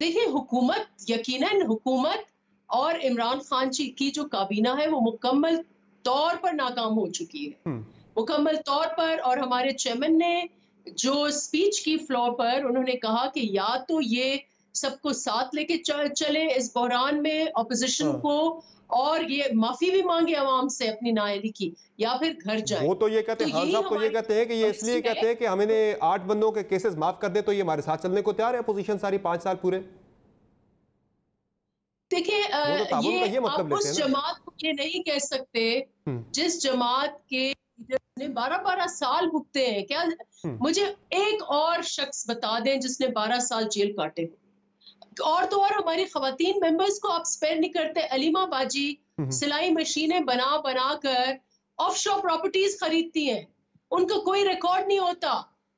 देखिए, हुकूमत, यकीनन हुकूमत और इमरान खान जी की जो काबीना है वो मुकम्मल तौर पर नाकाम हो चुकी है, मुकम्मल तौर पर। और हमारे चेयरमैन ने जो स्पीच की फ्लोर पर उन्होंने कहा कि या तो ये सबको साथ लेके चले इस बहरान में, ऑपोजिशन को, और ये माफी भी मांगे आवाम से अपनी नाअहली की, या फिर घर जाए। वो तो ये कहते हैं, खान साहब तो ये कहते हैं कि ये इसलिए कहते हैं कि हम इन्हें 8 बंदों के केसेस माफ कर दे तो ये हमारे साथ चलने को तैयार है अपोजिशन सारी 5 साल पूरे। देखिए, ये मतलब आप उस जमात को ये नहीं कह सकते जिस जमात के लीडर ने 12-12 साल भुगते हैं। क्या मुझे एक और शख्स बता दें जिसने 12 साल जेल काटे? और तो और हमारी खवातीन मेंबर्स को आप स्पेयर नहीं करते। अलीमा बाजी सिलाई मशीनें बना बना कर ऑफशोर प्रॉपर्टीज खरीदती हैं, उनका कोई रिकॉर्ड नहीं होता,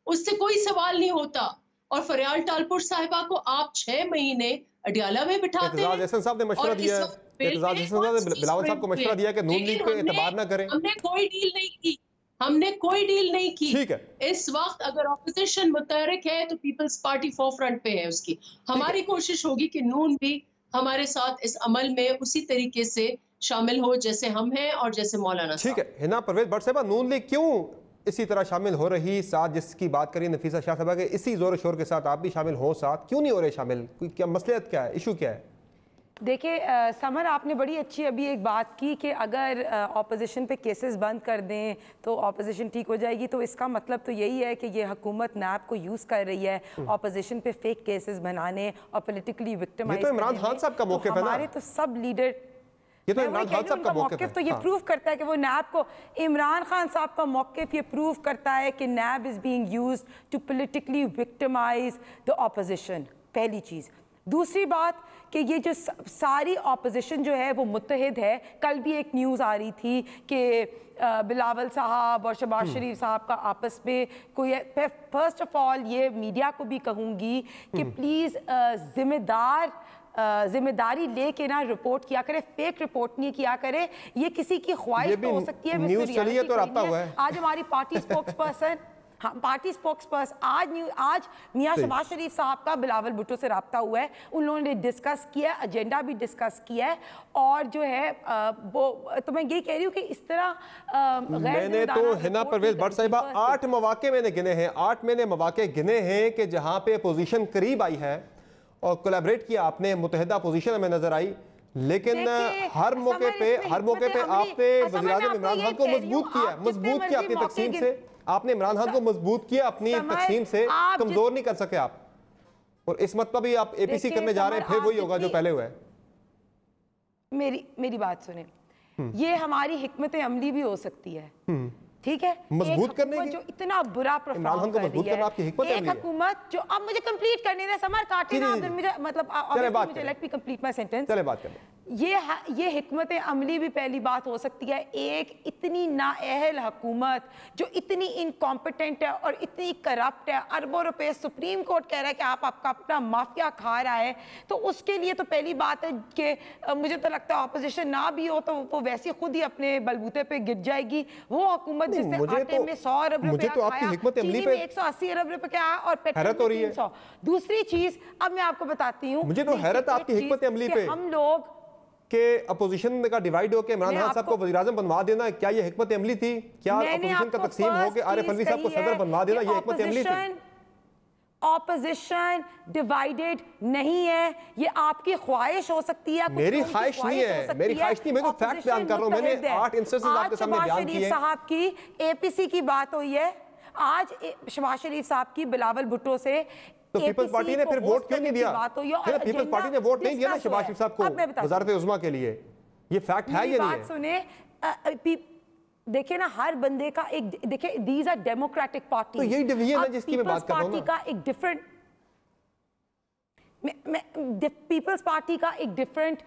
उससे कोई सवाल नहीं होता। और फरियाल टालपुर साहिबा को आप 6 महीने अडियाला में बिठाते हैं। एहतजाज साहब ने मशवरा दिया है, एहतजाज साहब ने बिलावल साहब को मशवरा दिया कि नून लीग को एतबार ना करें। हमने कोई डील नहीं की, हमने कोई डील नहीं की। ठीक है, इस वक्त अगर ऑपोजिशन मुतहरिक है तो पीपल्स पार्टी फोरफ्रंट पे है उसकी। हमारी कोशिश होगी कि नून भी हमारे साथ इस अमल में उसी तरीके से शामिल हो जैसे हम हैं और जैसे मौलाना। ठीक है, हिना परवेज भट्ट साहबा, नून लीग क्यों इसी तरह शामिल हो रही साथ, जिसकी बात करी नफीसा शाह साहबा के, इसी जोर शोर के साथ आप भी शामिल हो साथ, क्यों नहीं हो रहे शामिल? कोई क्या मसलियत, क्या है, इशू क्या है? देखिए समर, आपने बड़ी अच्छी अभी एक बात की कि अगर ऑपोजिशन पे केसेस बंद कर दें तो ऑपोजिशन ठीक हो जाएगी। तो इसका मतलब तो यही है कि ये हुकूमत नैब को यूज़ कर रही है ऑपोजिशन पे फेक केसेस बनाने और पॉलिटिकली विक्टिमाइज। ये तो इमरान खान साहब का मौक़िफ़ है ना, हमारे तो सब लीडर, ये तो इमरान खान साहब का मौक़िफ़ तो ये प्रूव करता है कि वो नैब को, इमरान खान साहब का मौक़िफ़ ये प्रूव करता है कि NAB is being used to politically victimise the opposition, पहली चीज़। दूसरी बात कि ये जो सारी ऑपोजिशन जो है वो मुत्तहिद है। कल भी एक न्यूज़ आ रही थी कि बिलावल साहब और शहबाज शरीफ साहब का आपस में कोई, फर्स्ट ऑफ ऑल ये मीडिया को भी कहूँगी कि प्लीज़ जिम्मेदारी लेके ना रिपोर्ट किया करे, फेक रिपोर्ट नहीं किया करे। ये किसी की ख्वाहिश तो हो सकती है, न्यूज़ चली है तो रब्ता हुआ है। आज हमारी पार्टी स्पोक्सपर्सन पार्टी स्पोक्सपर्सन आज मियां शहबाज शरीफ साहब का बिलावल भुट्टो से रब्ता हुआ है, उन्होंने डिस्कस किया, एजेंडा भी डिस्कस किया है। और जो है वो तो मैं ये कह रही हूँ कि इस तरह मैंने तो हिना परवेज भट्ट साहिबा 8 मौके मैंने गिने हैं, 8 मैंने मौके गिने हैं कि जहाँ पे अपोजिशन करीब आई है और कोलैबोरेट किया आपने, मुत्तहिदा अपोजिशन में नजर आई, लेकिन हर मौके पे आपने वज़ीर-ए-आज़म इमरान खान को मजबूत किया अपनी तकसीम से, आपने इमरान खान को मजबूत किया अपनी तकसीम से, कमजोर नहीं कर सके आप। और इस मत पर भी आप एपीसी करने जा रहे हैं, फिर वही होगा जो पहले हुआ है। मेरी बात सुने, ये हमारी हिकमत अमली भी हो सकती है, ठीक है, मजबूत करने की, जो इतना बुरा परफॉर्म कर रही है आपकी हिकमत एक हुकूमत जो, अब मुझे कंप्लीट करने दे, समर काटे ना, मुझे मतलब मुझे let me complete my sentence. चले बात करें। ये हिकमत अमली भी पहली बात हो सकती है। एक इतनी नाअहल हुकूमत जो इतनी इनकॉम्पिटेंट है और इतनी करप्ट है, अरबों रुपए सुप्रीम कोर्ट कह रहा है कि आपका अपना माफिया खा रहा है, तो उसके लिए तो पहली बात है कि मुझे तो लगता है ऑपोजिशन ना भी हो तो वो वैसे खुद ही अपने बलबूते पे गिर जाएगी। वो हुकूमत जिसने आटे में 100 अरब रुपया खाया, चीनी में 180 अरब रुपए का और पेट्रोल में 300। दूसरी चीज अब मैं आपको बताती हूँ, मुझे तो हैरत आपकी हिकमत अमली पे, हम लोग के अपोजिशन का डिवाइड होकर इमरान खान साहब को वज़ीर-ए-आज़म बनवा देना, क्या ये हिकमत अमली थी? क्या अपोजिशन का तकसीम हो के आरिफ अलवी साहब को सदर बनवा देना ये हिकमत अमली थी? ऑपोजिशन डिवाइडेड नहीं है, ये आपकी ख्वाहिश हो सकती है। मेरी ख्वाहिश नहीं है, मेरी ख्वाहिश नहीं, मैं तो फैक्ट बयान कर रहा हूं। मैंने 8 इंस्टेंसेस आपके सामने बयान किए हैं। साहब की एपीसी की बात हुई है, आज शहबाज शरीफ साहब की बिलावल भुट्टो से, तो पीपल्स पार्टी ने फिर वोट क्यों नहीं दिया? पीपल्स पार्टी ने वोट नहीं दिया ना शहबाज शरीफ साहब को वज़ारत उज़्मा के लिए। ये फैक्ट है ये नहीं है? सुने, देखिए ना, हर बंदे का एक, देखिए दीज आर डेमोक्रेटिक पार्टी, तो यही डिवीजन है जिसकी मैं बात कर रहा हूं ना। का एक डिफरेंट, पीपल्स पार्टी का एक डिफरेंट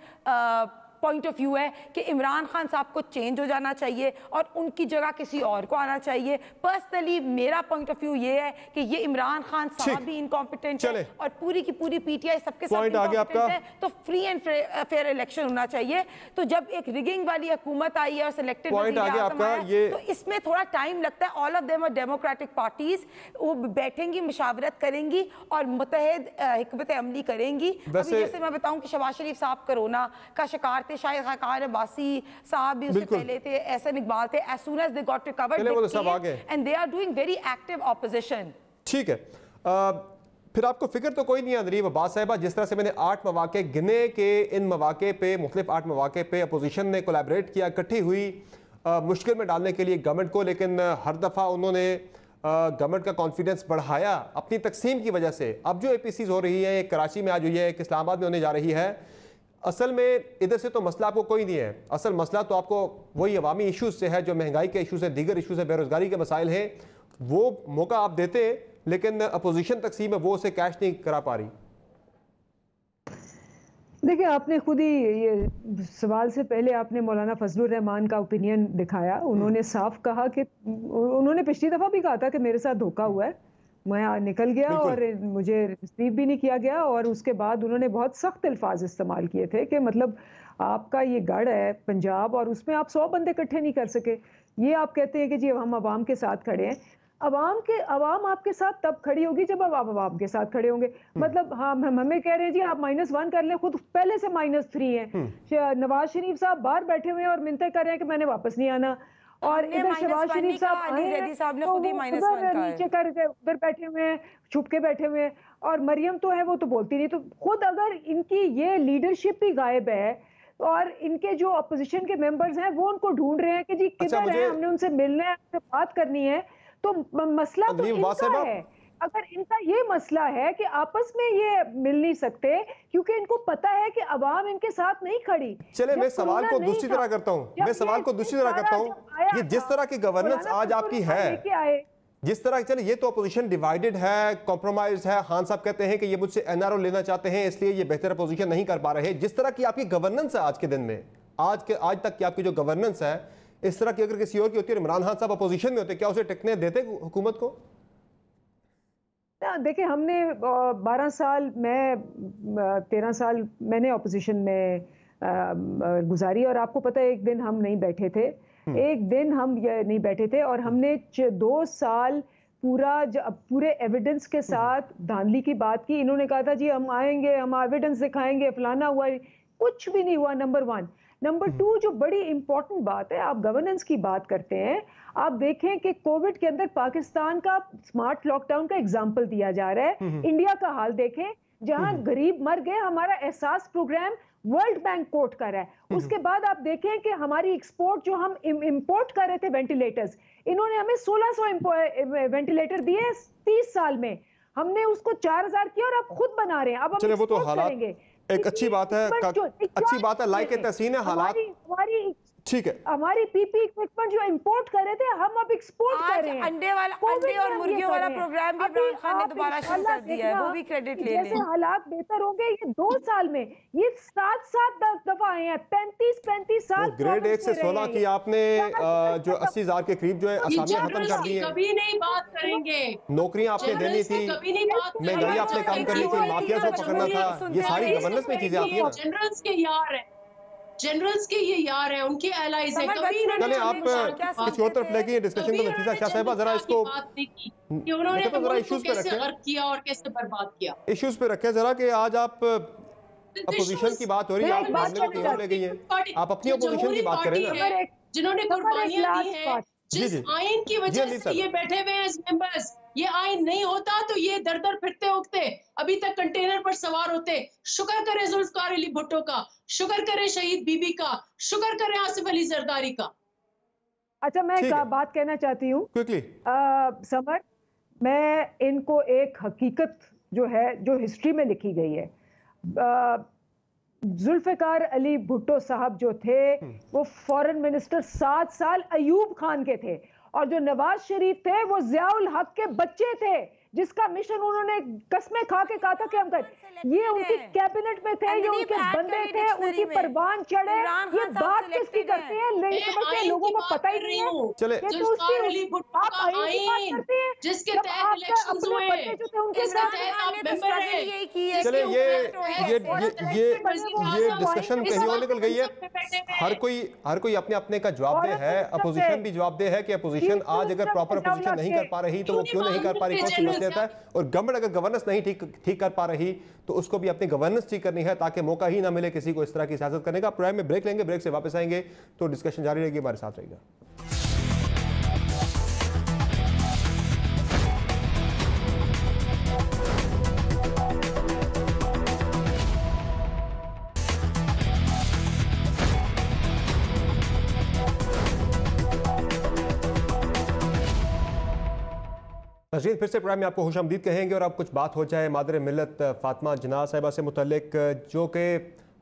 पॉइंट ऑफ व्यू है कि इमरान खान साहब को चेंज हो जाना चाहिए और उनकी जगह किसी और को आना चाहिए। पर्सनली मेरा पॉइंट ऑफ व्यू ये है कि ये इमरान खान साहब भी इनकॉम्पिटेंट है और पूरी की पूरी पीटीआई सबके साथ इनकॉम्पिटेंट है, तो फ्री एंड फेयर इलेक्शन होना चाहिए। तो जब एक रिगिंग वाली हुकूमत आई है और सिलेक्टेड तो इसमें थोड़ा टाइम लगता है। All of them are democratic parties, वो बैठेंगी, मुशावरत करेंगी और मुतहद हिकमत अमली करेंगी। अभी जैसे मैं बताऊं कि शहबाज शरीफ साहब कोरोना का शिकार थे, शाहिद खान अब्बासी साहब भी उससे पहले थे, एहसन इकबाल थे। As soon as they got recovered and they are doing very active opposition. ठीक है, फिर आपको फिक्र तो कोई नहीं है नदरीब अब्बास साहिबा, जिस तरह से मैंने 8 मौके गिने के इन मौके पे मुख्तलिफ 8 मौके पे अपोजिशन ने कोलैबोरेट किया, इकट्ठी हुई मुश्किल में डालने के लिए गवर्नमेंट को, लेकिन हर दफ़ा उन्होंने गवर्नमेंट का कॉन्फिडेंस बढ़ाया अपनी तकसीम की वजह से। अब जो APCs हो रही है, एक कराची में आज हुई है, एक इस्लामाबाद में होने जा रही है, असल में इधर से तो मसला आपको कोई नहीं है। असल मसला तो आपको वही अवामी इशूज़ से है, जो महंगाई के इशूज़ है, दीगर इशूज़ है, बेरोज़गारी के मसाइल हैं। वो मौका आप देते हैं लेकिन अपोजिशन तकसीम है वो उसे कैश नहीं करा पा रही। देखिए, आपने खुद ही ये सवाल से पहले आपने मौलाना फजलुर रहमान का ओपिनियन दिखाया। उन्होंने साफ कहा कि उन्होंने पिछली दफ़ा भी कहा था कि मेरे साथ धोखा हुआ है, मैं निकल गया और मुझे रिसीव भी नहीं किया गया। और उसके बाद उन्होंने बहुत सख्त अल्फाज इस्तेमाल किए थे कि मतलब आपका ये गढ़ है पंजाब और उसमें आप 100 बंदे इकट्ठे नहीं कर सके। ये आप कहते हैं कि जी हम अवाम के साथ खड़े हैं। अवाम आपके साथ तब खड़ी होगी जब आप अवाम के साथ खड़े होंगे। मतलब हाँ, हम हमें कह रहे हैं जी आप -1 कर लें, खुद पहले से -3 हैं। नवाज शरीफ साहब बाहर बैठे हुए हैं और मिन्नतें कर रहे हैं कि मैंने वापस नहीं आना। और इधर शहबाज शरीफ साहब नीचे कर उधर बैठे हुए हैं, छुप के बैठे हुए हैं। और मरियम तो है वो तो बोलती नहीं। तो खुद अगर इनकी ये लीडरशिप ही गायब है और इनके जो अपोजिशन के मेंबर्स हैं वो उनको ढूंढ रहे हैं कि जी किधर है, हमने उनसे मिलना है, उनसे बात करनी है, तो मसला तो इनका है। अगर इनका ये मसला है कि आपस में ये मिल नहीं सकते क्योंकि इनको पता है कि अवाम इनके साथ नहीं खड़ी। चले मैं सवाल को दूसरी तरह करता हूँ, ये जिस तरह की गवर्नेंस आज आपकी है, जिस तरह चले ये तो अपोजिशन डिवाइडेड है, कॉम्प्रोमाइज है। खान साहब कहते हैं कि ये मुझसे NRO लेना चाहते हैं इसलिए ये बेहतर अपोजिशन नहीं कर पा रहे। जिस तरह की आपकी गवर्नेंस है आज के दिन में, आज तक की आपकी जो गवर्नेंस है, इस तरह की अगर किसी और की होती है, इमरान खान साहब अपोजिशन में होते, क्या उसे टिकने देते हुकूमत को? देखिए, हमने 12 साल, मैं 13 साल मैंने अपोजिशन में गुजारी और आपको पता है एक दिन हम नहीं बैठे थे, एक दिन हम नहीं बैठे थे और हमने 2 साल पूरे एविडेंस के साथ धांधली की बात की। इन्होंने कहा था जी हम आएंगे, हम एविडेंस दिखाएंगे, फलाना हुआ, कुछ भी नहीं हुआ। नंबर 1। नंबर 2, जो बड़ी इंपॉर्टेंट बात है, आप गवर्नेंस की बात करते हैं, आप देखें कि कोविड के अंदर पाकिस्तान का स्मार्ट लॉकडाउन का एग्जाम्पल दिया जा रहा है। इंडिया का हाल देखें, जहां गरीब मर गए, हमारा एहसास प्रोग्राम वर्ल्ड बैंक कोट कर रहा है। उसके बाद आप देखें कि हमारी एक्सपोर्ट, जो हम इंपोर्ट कर रहे थे वेंटिलेटर्स, इन्होंने हमें 1600 वेंटिलेटर दिए 30 साल में, हमने उसको 4000 किया और आप खुद बना रहे हैं। अब हम वो तो हालात एक अच्छी बात है, लाइक तहसीन है हालात, ठीक है। हमारी पीपी इक्विपमेंट जो इंपोर्ट कर रहे थे, हम अब एक्सपोर्ट कर रहे हैं। अंडे और मुर्गियों वाला प्रोग्राम भी इमरान खान ने दोबारा शुरू कर दिया है, वो भी क्रेडिट ले लें। जैसे हालात बेहतर होंगे, ये 2 साल में ये 7 दफा आए हैं, 35 साल। ग्रेड 1 से 16 की आपने जो 80,000 के करीब जो है असामियां खत्म कर दी है। कभी नहीं बात करेंगे, नौकरियां आपने देनी थी, महंगाई आपने कम करनी थी, माफिया को पकड़ना था, ये सारी गवर्नेंस में चीजें आती हैं। जनरल्स के यार है, जनरल्स के ये यार हैं, उनके एलाइज हैं। कभी चले आप किसी और तरफ लेके डिस्कशन को नफीसा शाह साहिबा जरा इसको कि उन्होंने मुल्क को कैसे गर्क किया और कैसे बर्बाद किया, इश्यूज पे रखें जरा कि आज आप अपोजिशन की बात हो रही है, आप मामले को कहीं ले गई हैं, आप अपनी अपोजिशन की बात करें ना। जिन्होंने कुर्बानियां दी हैं, जिस आइन की वजह से ये बैठे हुए हैं मेंबर्स, ये आइन नहीं होता तो ये दर दर फिरते उगते, अभी तक कंटेनर पर सवार होते। शुक्र करें जुल्फकार अली भुट्टो का, शुक्र करें शहीद बीबी का, शुक्र करें आसिफ अली जरदारी का। अच्छा, मैं एक बात कहना चाहती हूँ समर, मैं इनको एक हकीकत जो है, जो हिस्ट्री में लिखी गई है, जुल्फकार अली भुट्टो साहब जो थे वो फॉरेन मिनिस्टर 7 साल अयूब खान के थे, और जो नवाज शरीफ थे वो जियाउल हक के बच्चे थे। जिसका मिशन उन्होंने कसमें खा के कहा था कि हम कर, ये उनकी कैबिनेट में थे, ये उनके बंदे थे, उनकी परवान चढ़े। ये बात किसकी करते हैं, नहीं समझते, लोगों को पता ही नहीं है। चले आप आईन की बात करते हैं जिसके जब तहत आपके इलेक्शंस अपने हुए, बंदे जो थे उनके साथ चले ये डिस्कशन कहीं और निकल गई है। हर कोई अपने अपने का जवाब दे है। अपोजिशन भी जवाब दे है कि अपोजिशन आज अगर प्रॉपर अपोजिशन नहीं कर पा रही तो वो क्यों नहीं कर पा रही, कौन सी मसलियत है, और गवर्नमेंट अगर गवर्नेंस नहीं ठीक कर पा रही तो उसको भी अपनी गवर्नेंस ठीक करनी है ताकि मौका ही ना मिले किसी को इस तरह की सियासत करने का। प्रोग्राम में ब्रेक लेंगे, ब्रेक से वापस आएंगे तो डिस्कशन जारी रहेगी, हमारे साथ रहेगा। नाज़रीन, फिर से प्रोग्राम में आपको खुशामदीद कहेंगे और अब कुछ बात हो जाए मादर मिल्लत फातिमा जिन्ना साहिबा से मुतल्लिक, जो कि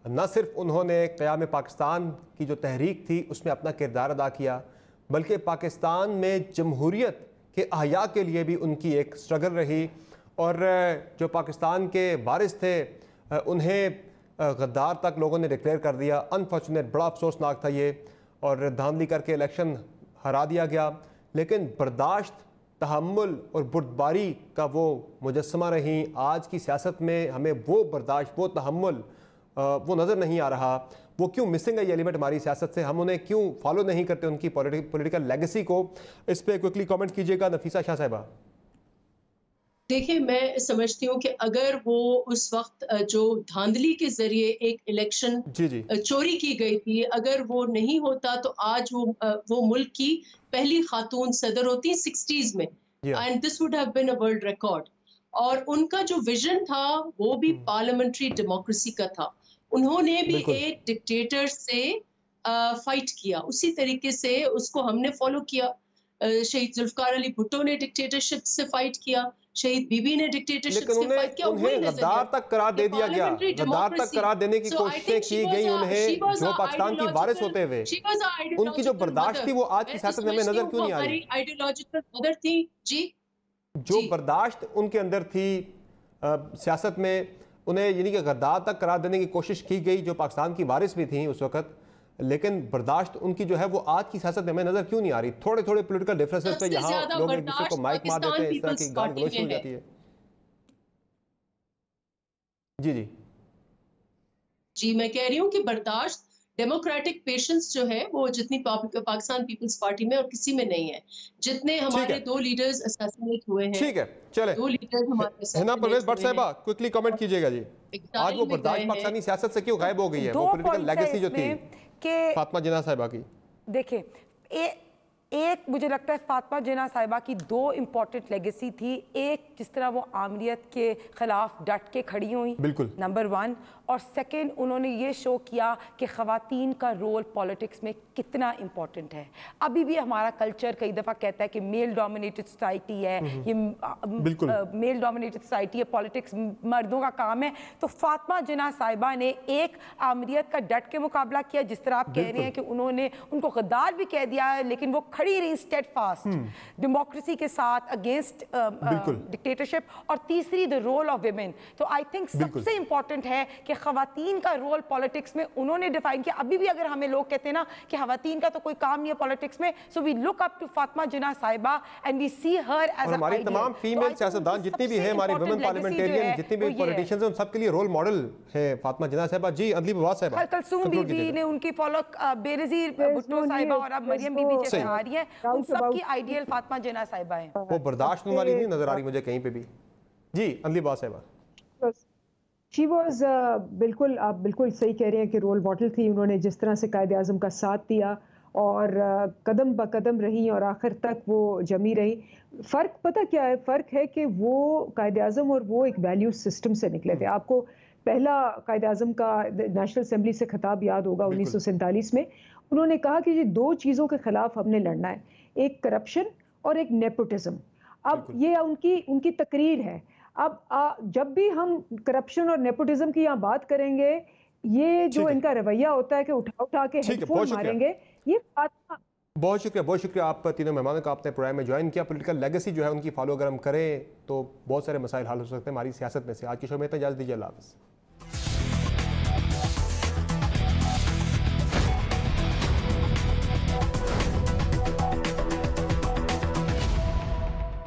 न सिर्फ उन्होंने क़याम पाकिस्तान की जो तहरीक थी उसमें अपना किरदार अदा किया, बल्कि पाकिस्तान में जमहूरियत के अहया के लिए भी उनकी एक स्ट्रगल रही। और जो पाकिस्तान के वारिस थे उन्हें गद्दार तक लोगों ने डिक्लेयर कर दिया। अनफॉर्चुनेट, बड़ा अफसोसनाक था ये, और धांधली करके इलेक्शन हरा दिया गया। लेकिन बर्दाश्त, तहम्मुल और बुर्दबारी का वो मुजस्समा रही। आज की सियासत में हमें वो बर्दाश्त, वो तहम्मुल वो नज़र नहीं आ रहा। वो क्यों मिसिंग है ये एलिमेंट हमारी सियासत से, हम उन्हें क्यों फॉलो नहीं करते उनकी पॉलिटिकल लेगेसी को? इस पर क्विकली कमेंट कीजिएगा नफीसा शाह साहिबा। देखिए, मैं समझती हूँ कि अगर वो उस वक्त जो धांधली के जरिए एक इलेक्शन चोरी की गई थी, अगर वो नहीं होता तो आज वो मुल्क की पहली खातून सदर होती 60s में, and this would have been a world record. और उनका जो विजन था वो भी पार्लियामेंट्री डेमोक्रेसी का था। उन्होंने भी एक डिक्टेटर से फाइट किया, उसी तरीके से उसको हमने फॉलो किया। शहीद जुल्फकार अली भुट्टो ने डिक्टेटरशिप से फाइट किया, शहीद बीबी ने डिक्टेटरशिप से फाइट किया। उन्हें गद्दार तक करार दे दिया गया, गद्दार तक करार देने की कोशिशें की गई उन्हें, जो पाकिस्तान की वारिस होते हुए। उनकी जो बर्दाश्त थी वो आज की सियासत में हमें नजर क्यों नहीं आ रही? आइडियोलॉजिकल मदर थी जी, जो बर्दाश्त उनके अंदर थी सियासत में, उन्हें यानी कि गद्दार तक करार देने की कोशिश की गई, जो पाकिस्तान की वारिस भी थी उस वक्त। लेकिन बर्दाश्त उनकी जो है वो आज की सियासत में हमें नजर क्यों नहीं आ रही? थोड़े थोड़े पॉलिटिकल डिफरेंसेस पे यहाँ लोग एक दूसरे को माइक मार देते हैं, इस तरह की गाली गलौज हो जाती है। जी जी जी, मैं कह रही हूँ कि बर्दाश्त, डेमोक्रेटिक पेशेंस जो है वो जितनी पाकिस्तान पीपल्स पार्टी में और किसी में नहीं है। जितने हमारे 2 लीडर्स असैसिनेट हुए हैं, ठीक है, चले 2 लीडर्स हमारे हिना परवेज भट्ट साहिबा, क्विकली कमेंट कीजिएगा जी। आज वो बर्दाश्त पाकिस्तानी सियासत से क्यों गायब हो गई है? वो पॉलिटिकल लेगेसी जो थी फातिमा जिन्ना साहिबा की। देखिए, एक मुझे लगता है फातिमा जिन्ना साहिबा की 2 इम्पॉर्टेंट लेगेसी थी। एक, जिस तरह वो आमरीत के खिलाफ डट के खड़ी हुई, बिल्कुल नंबर 1, और सेकंड, उन्होंने ये शो किया कि ख़वातीन का रोल पॉलिटिक्स में कितना इम्पॉर्टेंट है। अभी भी हमारा कल्चर कई दफ़ा कहता है कि मेल डोमिनेटेड सोसाइटी है, ये मेल डोमिनेटेड सोसाइटी है, पॉलिटिक्स मर्दों का काम है। तो फातिमा जिन्ना साहिबा ने एक आमरीत का डट के मुकाबला किया, जिस तरह आप कह रहे हैं कि उन्होंने उनको गद्दार भी कह दिया है, लेकिन वो खड़ी रही स्टेडफास्ट डेमोक्रेसी के साथ अगेंस्ट डिक्टेटरशिप। और तीसरी, द रोल ऑफ विमेन। तो आई थिंक सबसे इंपॉर्टेंट है कि खवातीन का रोल पॉलिटिक्स में उन्होंने डिफाइन किया। अभी भी अगर हमें लोग कहते हैं ना कि खवातीन का तो कोई काम नहीं है पॉलिटिक्स में, so we look up to Fatima Jinnah Sahiba and we see her as a हमारी तमाम फीमेल सियासतदान जितनी भी है, हमारी वुमेन पार्लियामेंटेरियन जितनी भी पॉलिटिशियंस हैं, उन सबके लिए रोल मॉडल है फातिमा जिन्ना साहिबा जी। अदली बवाद साहिबा, कलसूम बीबी ने उनकी फॉलो, बेनज़ीर भुट्टो साहिबा और अब मरियम बीबी जैसे आ रही है, उन सबकी आइडियल फातिमा जिन्ना साहिबा है। वो बर्दाश्त वाली नहीं नजर आ रही मुझे कहीं पे भी जी। अदली बवाद साहिबा, शी वॉज बिल्कुल, आप बिल्कुल सही कह रहे हैं कि रोल मॉडल थी। उन्होंने जिस तरह से कायदे आज़म का साथ दिया और कदम ब कदम रही और आखिर तक वो जमी रही। फ़र्क पता क्या है? फ़र्क है कि वो कायदे आज़म और वो एक वैल्यू सिस्टम से निकले थे। आपको पहला कायदे आज़म का नेशनल असेंबली से खिताब याद होगा 1947 में। उन्होंने कहा कि ये 2 चीज़ों के खिलाफ हमने लड़ना है, एक करप्शन और एक नेपोटिज्म। अब ये उनकी तकरीर है। अब जब भी हम करप्शन और नेपोटिज्म की यहाँ बात करेंगे, ये जो इनका रवैया होता है कि उठा के हेडफोन मारेंगे, ये बहुत शुक्रिया आप तीनों मेहमानों का आपने प्रोग्राम में ज्वाइन किया। पॉलिटिकल लेगेसी जो है उनकी फॉलो अगर हम करें तो बहुत सारे मसाइल हल हो सकते हैं हमारी सियासत में से। आज की शो में इतना इजाज़त दीजिए, अल्लाह हाफ़िज़।